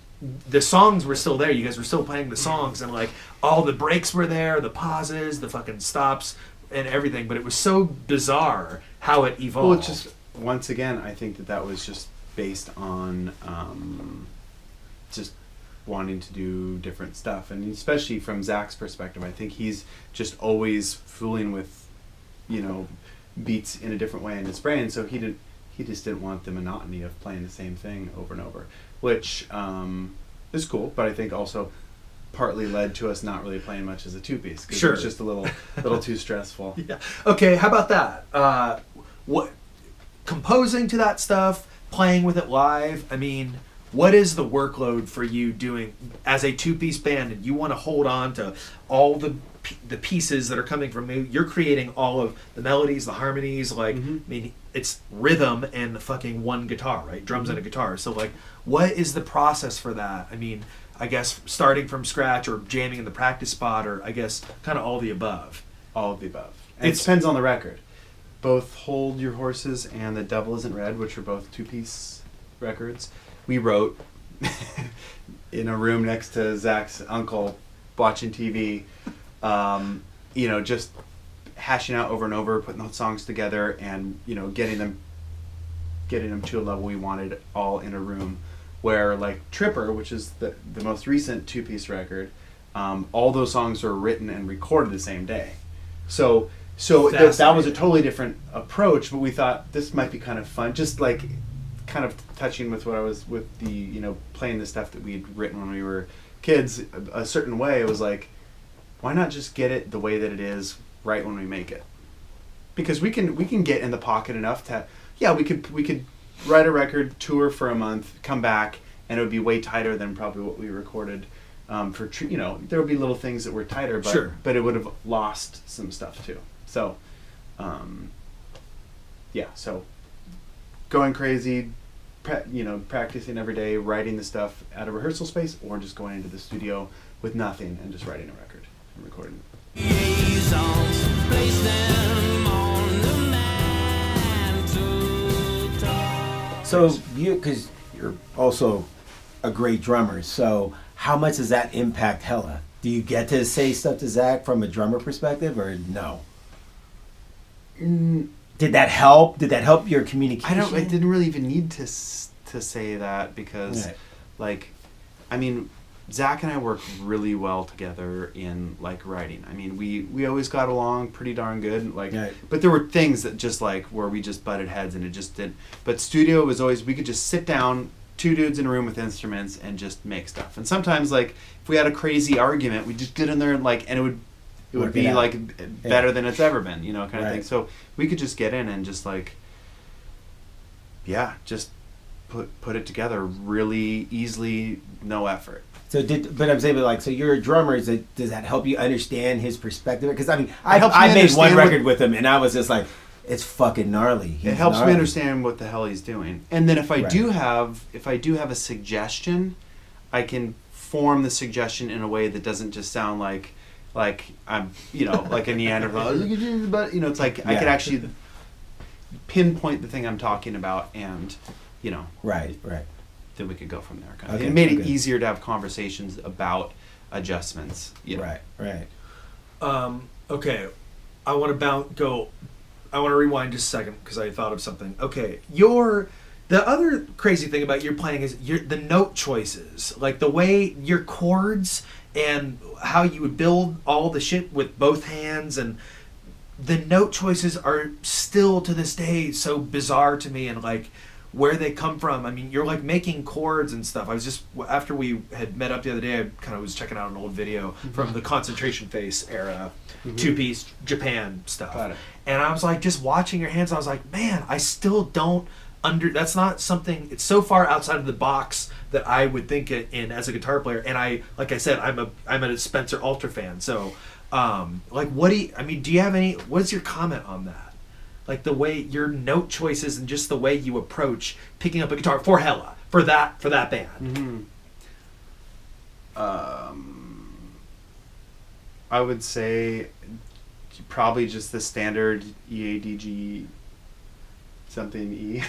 the songs were still there. You guys were still playing the songs, and like all the breaks were there, the pauses, the fucking stops, and everything. But it was so bizarre how it evolved. Well, it's just, once again, I think that was just based on just wanting to do different stuff, and especially from Zach's perspective, I think he's just always fooling with, you know, beats in a different way in his brain. So he just didn't want the monotony of playing the same thing over and over, which is cool, but I think also partly led to us not really playing much as a two-piece, because it was just a little too stressful. Yeah. Okay, how about that? What composing to that stuff, playing with it live, I mean, what is the workload for you doing as a two-piece band, and you want to hold on to all the pieces that are coming from you? You're creating all of the melodies, the harmonies, like, I mean, it's rhythm and the fucking one guitar, right? Drums and a guitar. So like, what is the process for that? I mean, I guess starting from scratch or jamming in the practice spot, or I guess kind of all the above. All of the above. And it depends on the record. Both Hold Your Horses and The Devil Isn't Red, which are both two-piece records, we wrote in a room next to Zach's uncle watching TV, you know, just hashing out over and over, putting the songs together, and, you know, getting them to a level we wanted all in a room. Where like Tripper, which is the most recent two-piece record, all those songs were written and recorded the same day. So that was a totally different approach, but we thought this might be kind of fun, just like kind of touching with what I was with the, you know, playing the stuff that we'd written when we were kids a certain way. It was like, why not just get it the way that it is right when we make it? Because we can get in the pocket enough to, yeah, we could write a record, tour for a month, come back, and it would be way tighter than probably what we recorded. You know, there would be little things that were tighter, but it would have lost some stuff too. So, yeah, so going crazy, you know, practicing every day, writing the stuff at a rehearsal space, or just going into the studio with nothing and just writing a record and recording it. So because you're also a great drummer, so how much does that impact Hella? Do you get to say stuff to Zach from a drummer perspective, or no? Did that help? Did that help your communication? I didn't really even need to say that because, like, I mean, Zach and I work really well together in like writing. I mean, we always got along pretty darn good. Like, but there were things that just like where we just butted heads and it just didn't. But studio was always, we could just sit down, two dudes in a room with instruments and just make stuff. And sometimes like if we had a crazy argument, we just get in there and like, and it would be like better than it's ever been, you know, kind of thing. So we could just get in and just like, just put it together really easily, no effort. So but I'm saying, like, so you're a drummer. Does that help you understand his perspective? Because I mean, I made one record with him, and I was just like, it's fucking gnarly. It helps me understand what the hell he's doing, and then if I do have a suggestion, I can form the suggestion in a way that doesn't just sound like I'm, you know, like a Neanderthal. But you know, it's like I could actually pinpoint the thing I'm talking about, and you know, right. Then we could go from there. Kind of. It made it easier to have conversations about adjustments. You know? Right. Okay, I want to rewind just a second because I thought of something. Okay, the other crazy thing about your playing is the note choices, like the way your chords and how you would build all the shit with both hands, and the note choices are still to this day so bizarre to me, and like where they come from. I mean, you're like making chords and stuff. I was just, after we had met up the other day, I kind of was checking out an old video from the concentration phase era, two-piece Japan stuff. Got it. And I was like, just watching your hands, I was like, man, I still don't that's not something, it's so far outside of the box that I would think it in as a guitar player. And like I said, I'm a Spencer Ultra fan. So, like, what do you have what's your comment on that? Like the way your note choices and just the way you approach picking up a guitar for Hella, for that band. I would say probably just the standard EADG something E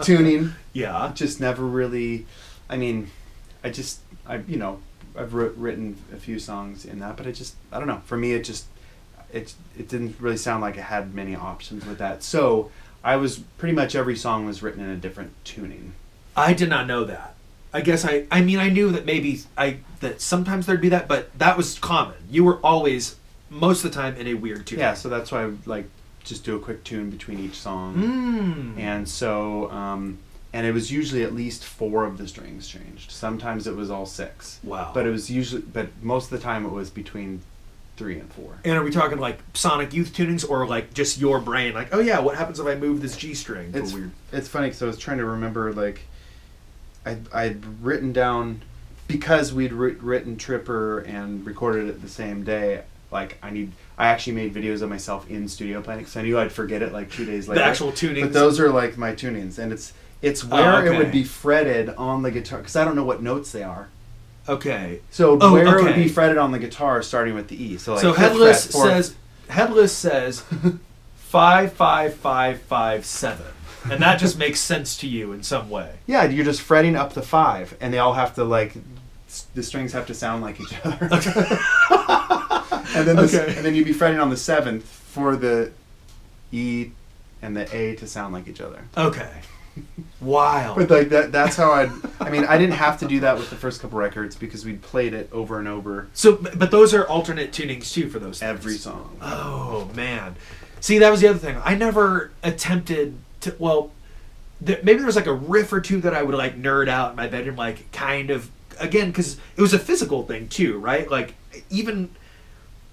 tuning. Yeah. Just never really, I mean, I've written a few songs in that, but I don't know. For me, it didn't really sound like it had many options with that. So pretty much every song was written in a different tuning. I did not know that. I guess I knew that maybe that sometimes there'd be that, but that was common. You were always, most of the time, in a weird tune. Yeah, so that's why I would like just do a quick tune between each song. And so, and it was usually at least 4 of the strings changed. Sometimes it was all 6. Wow. But most of the time it was between 3 and 4. And are we talking like Sonic Youth tunings, or like just your brain? Like, oh yeah, what happens if I move this G string? It's funny because I was trying to remember, like, I'd written down, because we'd written Tripper and recorded it the same day. Like I actually made videos of myself in studio playing because I knew I'd forget it like 2 days later. The actual tunings. But those are like my tunings, and it's where it would be fretted on the guitar because I don't know what notes they are. Okay. So where it would be fretted on the guitar, starting with the E. So Headless says 5 5 5 5 7, and that just makes sense to you in some way. Yeah, you're just fretting up to 5, and they all have to the strings have to sound like each other. Okay. and then you'd be fretting on the 7th for the E and the A to sound like each other. Okay. Wild. But like that's how I didn't have to do that with the first couple records because we'd played it over and over. So, but those are alternate tunings too for those things. Every song. Oh man. See, that was the other thing. I never attempted to. Well, maybe there was like a riff or two that I would like nerd out in my bedroom, like kind of again because it was a physical thing too, right? Like even.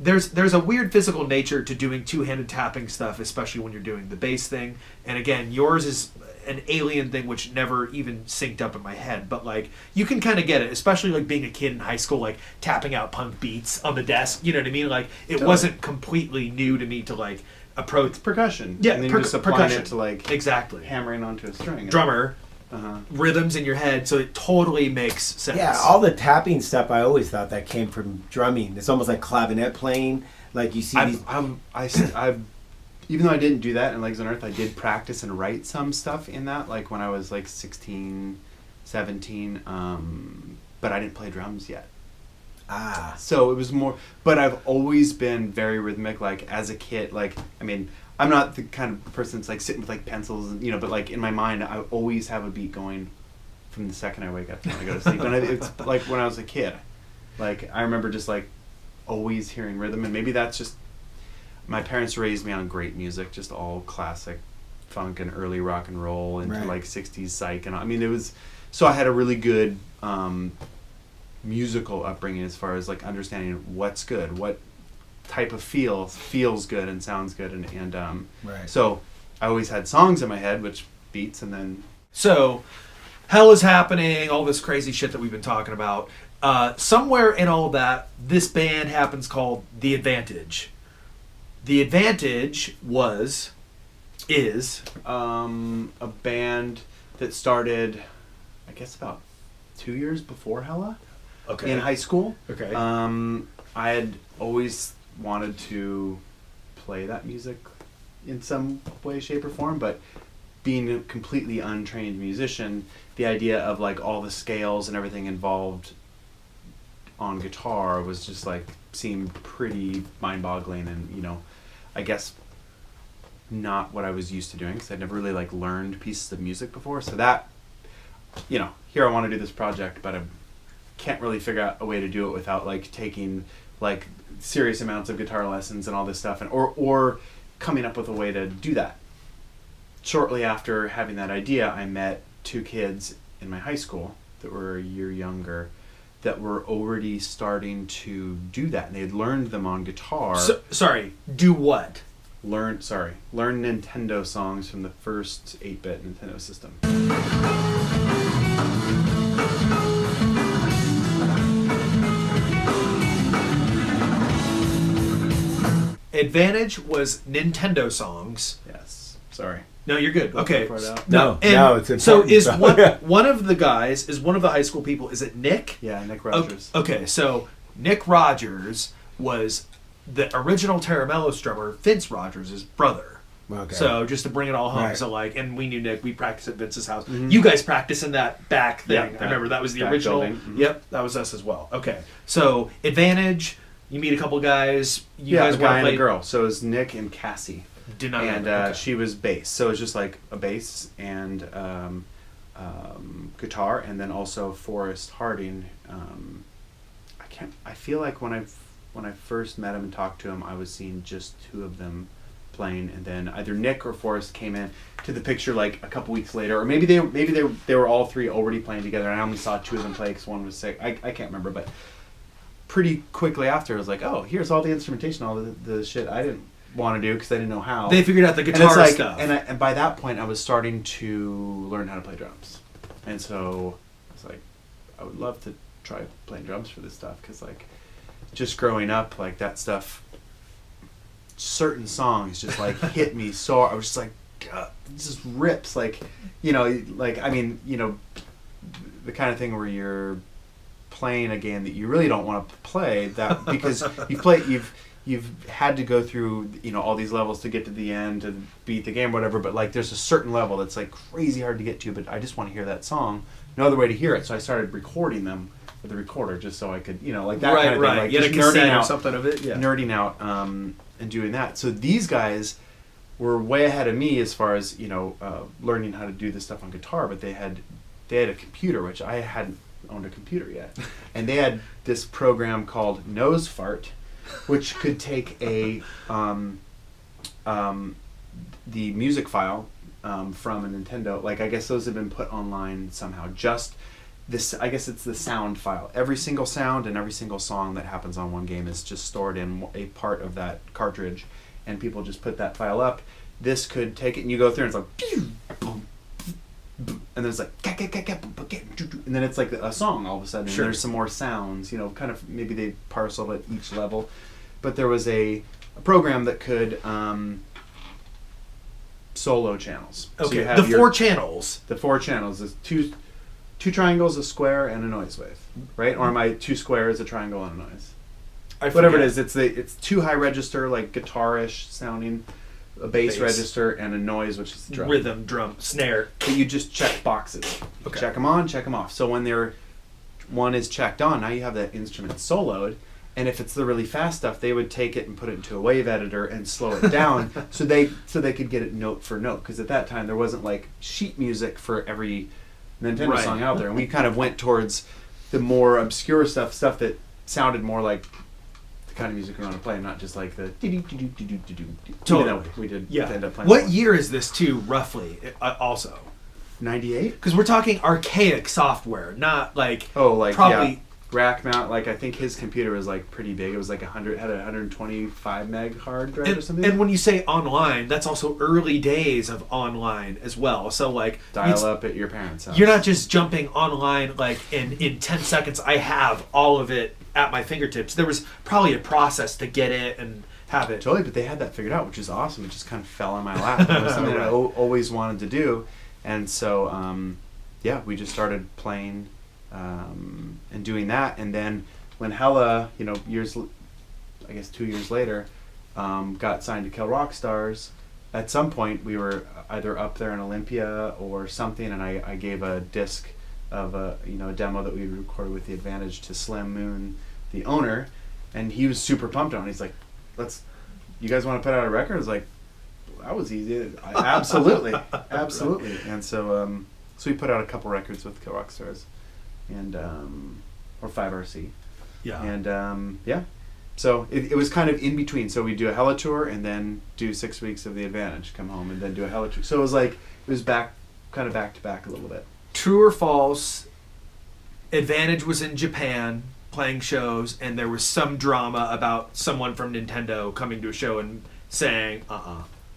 There's a weird physical nature to doing two-handed tapping stuff, especially when you're doing the bass thing. And again, yours is an alien thing which never even synced up in my head. But like, you can kind of get it, especially like being a kid in high school, like tapping out punk beats on the desk. You know what I mean? Like, it wasn't completely new to me to like approach percussion. Yeah, and then you're just applying percussion. It to like exactly hammering onto a string. Drummer. Rhythms in your head, so it totally makes sense. Yeah, all the tapping stuff, I always thought that came from drumming. It's almost like clavinet playing. Like you see I even though I didn't do that in Legs on Earth, I did practice and write some stuff in that, like when I was like 16, 17, but I didn't play drums yet. So it was more, but I've always been very rhythmic, like as a kid, like, I mean, I'm not the kind of person that's like sitting with like pencils and but like in my mind I always have a beat going from the second I wake up to when I go to sleep. And it's like when I was a kid, like I remember just like always hearing rhythm, and maybe that's just my parents raised me on great music, just all classic funk and early rock and roll into like 60s psych, and I mean it was so I had a really good musical upbringing as far as like understanding what's good, what type of feels good and sounds good, and so I always had songs in my head, which beats, and then so hell is happening, all this crazy shit that we've been talking about. Somewhere in all that, this band happens called The Advantage. The Advantage is a band that started, I guess, about 2 years before Hella. Okay. In high school. Okay. I had always wanted to play that music in some way, shape, or form, but being a completely untrained musician, the idea of like all the scales and everything involved on guitar was just like seemed pretty mind-boggling, and I guess not what I was used to doing, because I'd never really like learned pieces of music before. So that here I want to do this project, but I can't really figure out a way to do it without like taking like serious amounts of guitar lessons and all this stuff, and or coming up with a way to do that. Shortly after having that idea, I met two kids in my high school that were a year younger that were already starting to do that, and they had learned them on guitar. Sorry, do what? Learn Nintendo songs from the first 8-bit Nintendo system. Advantage was Nintendo songs. Yes. Sorry. No, you're good. Okay. No, it's important. So is one of the guys, is one of the high school people, is it Nick? Yeah, Nick Rogers. Okay, so Nick Rogers was the original Terra Mellos drummer, Vince Rogers' brother. Okay. So just to bring it all home, Right. so like, and we knew Nick, we practiced at Vince's house. Mm-hmm. You guys practiced in that back thing. Yeah, I remember that was the back original. building. Mm-hmm. Yep, that was us as well. Okay, so Advantage, you meet a couple guys. You Yeah, guys a guy and play a girl. So it was Nick and Cassie. Did not And know that. Okay. she was bass. So it was just like a bass and guitar, and then also Forrest Harding. I feel like when I first met him and talked to him, I was seeing just two of them playing, and then either Nick or Forrest came in to the picture like a couple weeks later, or maybe they were all three already playing together, and I only saw two of them play because one was sick. I can't remember, but pretty quickly after, I was like, oh, here's all the instrumentation, all the shit I didn't want to do because I didn't know how. They figured out the And it's guitar like, stuff. and by that point, I was starting to learn how to play drums, and so I was like, I would love to try playing drums for this stuff, because like just growing up, like that stuff, certain songs just like hit me so I was just like, God, it just rips, like I mean the kind of thing where you're playing a game that you really don't want to play, that because you've had to go through all these levels to get to the end to beat the game or whatever, but like there's a certain level that's like crazy hard to get to, but I just want to hear that song, no other way to hear it, so I started recording them with the recorder just so I could like that kind of thing, like you had just a cassette nerding or out, something of it. Yeah. nerding out and doing that. So these guys were way ahead of me as far as learning how to do this stuff on guitar, but they had a computer, which I hadn't owned a computer yet, and they had this program called Nose Fart, which could take the music file from a Nintendo. Like I guess those have been put online somehow. Just this, I guess it's the sound file. Every single sound and every single song that happens on one game is just stored in a part of that cartridge, and people just put that file up. This could take it, and you go through, and it's like, and there's like, and then it's like a song all of a sudden. Sure. And there's some more sounds, kind of maybe they parcel at each level. But there was a program that could solo channels. Okay, So you have the 4 channels. The 4 channels is two triangles, a square, and a noise wave, right? Or am I 2 squares, a triangle, and a noise? Whatever it is, it's 2 high register, like guitar-ish sounding, a bass register, and a noise, which is the drum. Rhythm, drum, snare. But you just check boxes. Okay. Check them on, check them off. So when one is checked on, now you have that instrument soloed, And if it's the really fast stuff, they would take it and put it into a wave editor and slow it down so they could get it note for note. Because at that time there wasn't like sheet music for every Nintendo song out there, and we kind of went towards the more obscure stuff that sounded more like the kind of music we want to play, not just like the Totally. We did Yeah. end up playing. What year is this too, roughly? Also, 98? because we're talking archaic software, not like Probably probably. rack mount. Like I think his computer was like pretty big. It was like had a 125 meg hard drive or something. And when you say online, that's also early days of online as well. So like dial up at your parents' house. you're not just jumping online like in 10 seconds. I have all of it at my fingertips. There was probably a process to get it and have it. Totally, but they had that figured out, which is awesome. It just kind of fell in my lap. It was something I always wanted to do, and so we just started playing. And doing that, and then when Hella, 2 years later, got signed to Kill Rock Stars, at some point we were either up there in Olympia or something, and I gave a disc of a demo that we recorded with the Advantage to Slim Moon, the owner, and he was super pumped on it. He's like, you guys want to put out a record? I was like, that was easy. Absolutely. And so we put out a couple records with Kill Rock Stars. And or 5RC, and so it was kind of in between. So we do a Hella tour and then do 6 weeks of the Advantage, come home and then do a Hella tour. So it was back to back a little bit. True or false? Advantage was in Japan playing shows, and there was some drama about someone from Nintendo coming to a show and saying,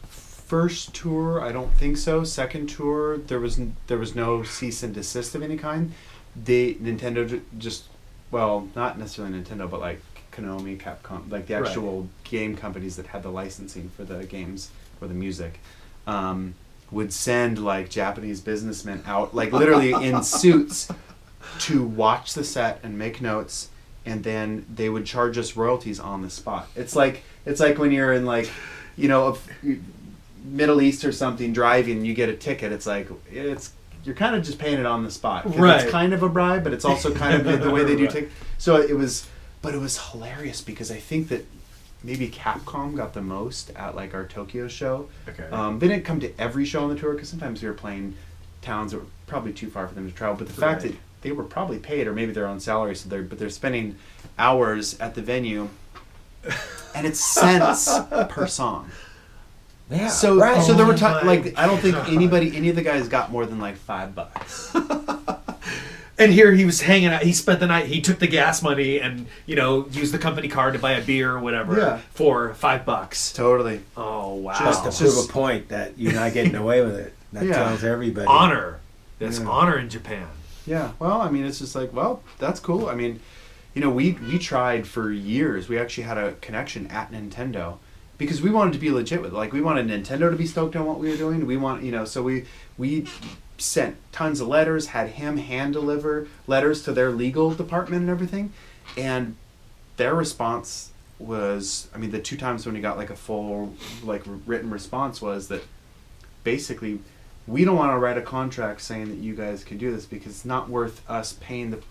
First tour, I don't think so. Second tour, there was no cease and desist of any kind. Nintendo not necessarily Nintendo, but like Konami, Capcom, like the actual game companies that had the licensing for the games or the music, would send like Japanese businessmen out, like literally in suits, to watch the set and make notes, and then they would charge us royalties on the spot. It's like when you're in like, Middle East or something, driving, you get a ticket. You're kind of just paying it on the spot. Right. It's kind of a bribe, but it's also kind of the way they do tickets. So it was hilarious because I think that maybe Capcom got the most at like our Tokyo show. Okay. They didn't come to every show on the tour because sometimes we were playing towns that were probably too far for them to travel. But the fact that they were probably paid, or maybe they're on salary, so they're spending hours at the venue, and it's cents per song. Yeah. So there were times I don't think any of the guys got more than like $5. And here he was hanging out. He spent the night. He took the gas money and used the company card to buy a beer or whatever for $5. Totally. Oh wow! Just to prove a point that you're not getting away with it. That tells everybody. Honor. That's honor in Japan. Yeah. Well, I mean, it's just like, well, that's cool. I mean, we tried for years. We actually had a connection at Nintendo. Because we wanted to be legit with it. Like, we wanted Nintendo to be stoked on what we were doing. We want, so we sent tons of letters, had him hand deliver letters to their legal department and everything. And their response was, I mean, the 2 times when we got like a full, like, written response was that basically, we don't want to write a contract saying that you guys can do this because it's not worth us paying their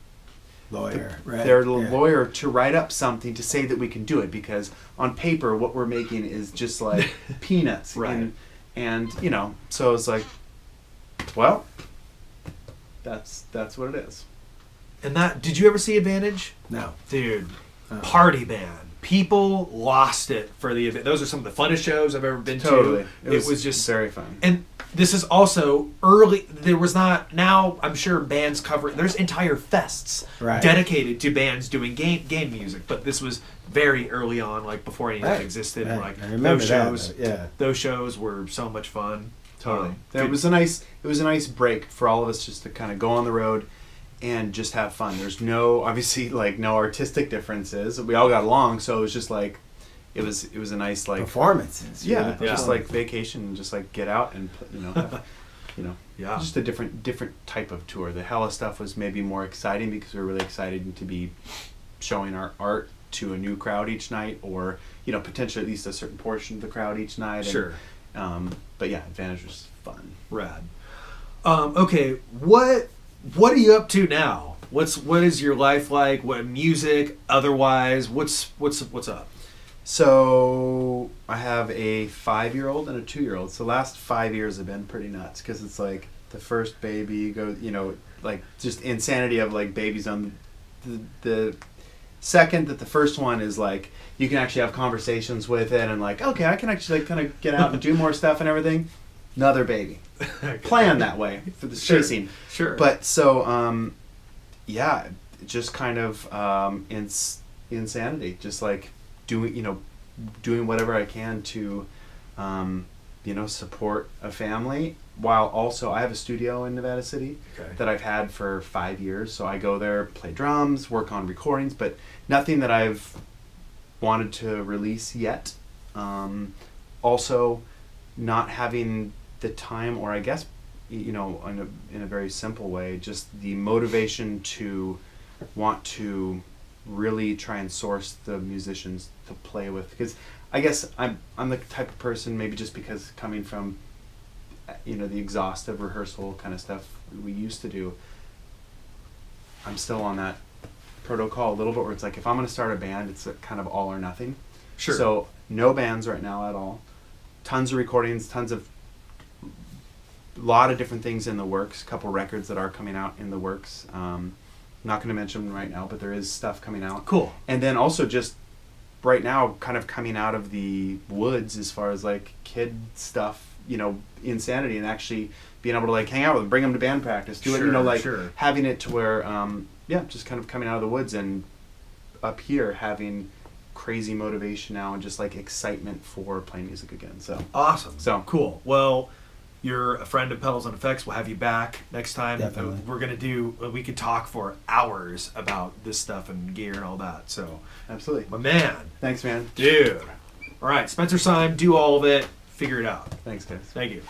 lawyer to write up something to say that we can do it, because on paper what we're making is just like peanuts. And so it's like, well, that's what it is. And did you ever see Advantage? No. Dude, party band. People lost it for the event. Those are some of the funnest shows I've ever been to. It was just very fun. And this is also early. There was not, now I'm sure bands cover, there's entire fests dedicated to bands doing game music, but this was very early on, like before anything existed. Right. Like I remember those shows were so much fun. Totally. It was a nice break for all of us just to kind of go on the road and just have fun. There's no artistic differences. We all got along, so it was just like, it was a nice like performances. Just like vacation, just like get out and just a different type of tour. The Hella stuff was maybe more exciting because we were really excited to be showing our art to a new crowd each night, or potentially at least a certain portion of the crowd each night. Sure. But yeah, Advantage was fun. Rad. Okay, what are you up to now? What is your life like? What music? Otherwise, what's up? So I have a 5-year-old and a 2-year-old. So the last 5 years have been pretty nuts because it's like the first baby goes, like just insanity of like babies on the second that the first one is like you can actually have conversations with it and like, okay, I can actually like kind of get out and do more stuff and everything. Another baby. Plan that way for the chasing. Sure. But so yeah, just kind of insanity. Just like doing whatever I can to support a family while also I have a studio in Nevada City that I've had for 5 years. So I go there, play drums, work on recordings, but nothing that I've wanted to release yet. Also not having the time, or I guess, in a very simple way, just the motivation to want to really try and source the musicians to play with, because I guess I'm the type of person, maybe just because coming from the exhaustive rehearsal kind of stuff we used to do, I'm still on that protocol a little bit where it's like if I'm going to start a band, it's kind of all or nothing. Sure. So no bands right now at all. Tons of recordings, a lot of different things in the works, a couple records that are coming out in the works. Not going to mention them right now, but there is stuff coming out. Cool. And then also just right now kind of coming out of the woods as far as like kid stuff, insanity, and actually being able to like hang out with them, bring them to band practice, do it, having it to where, just kind of coming out of the woods and up here having crazy motivation now and just like excitement for playing music again. So awesome. So cool. Well, you're a friend of Pedals and Effects. We'll have you back next time. Definitely. We could talk for hours about this stuff and gear and all that. So absolutely. My man. Thanks, man. Dude. All right, Spencer Seim, do all of it. Figure it out. Thanks, guys. Thank you.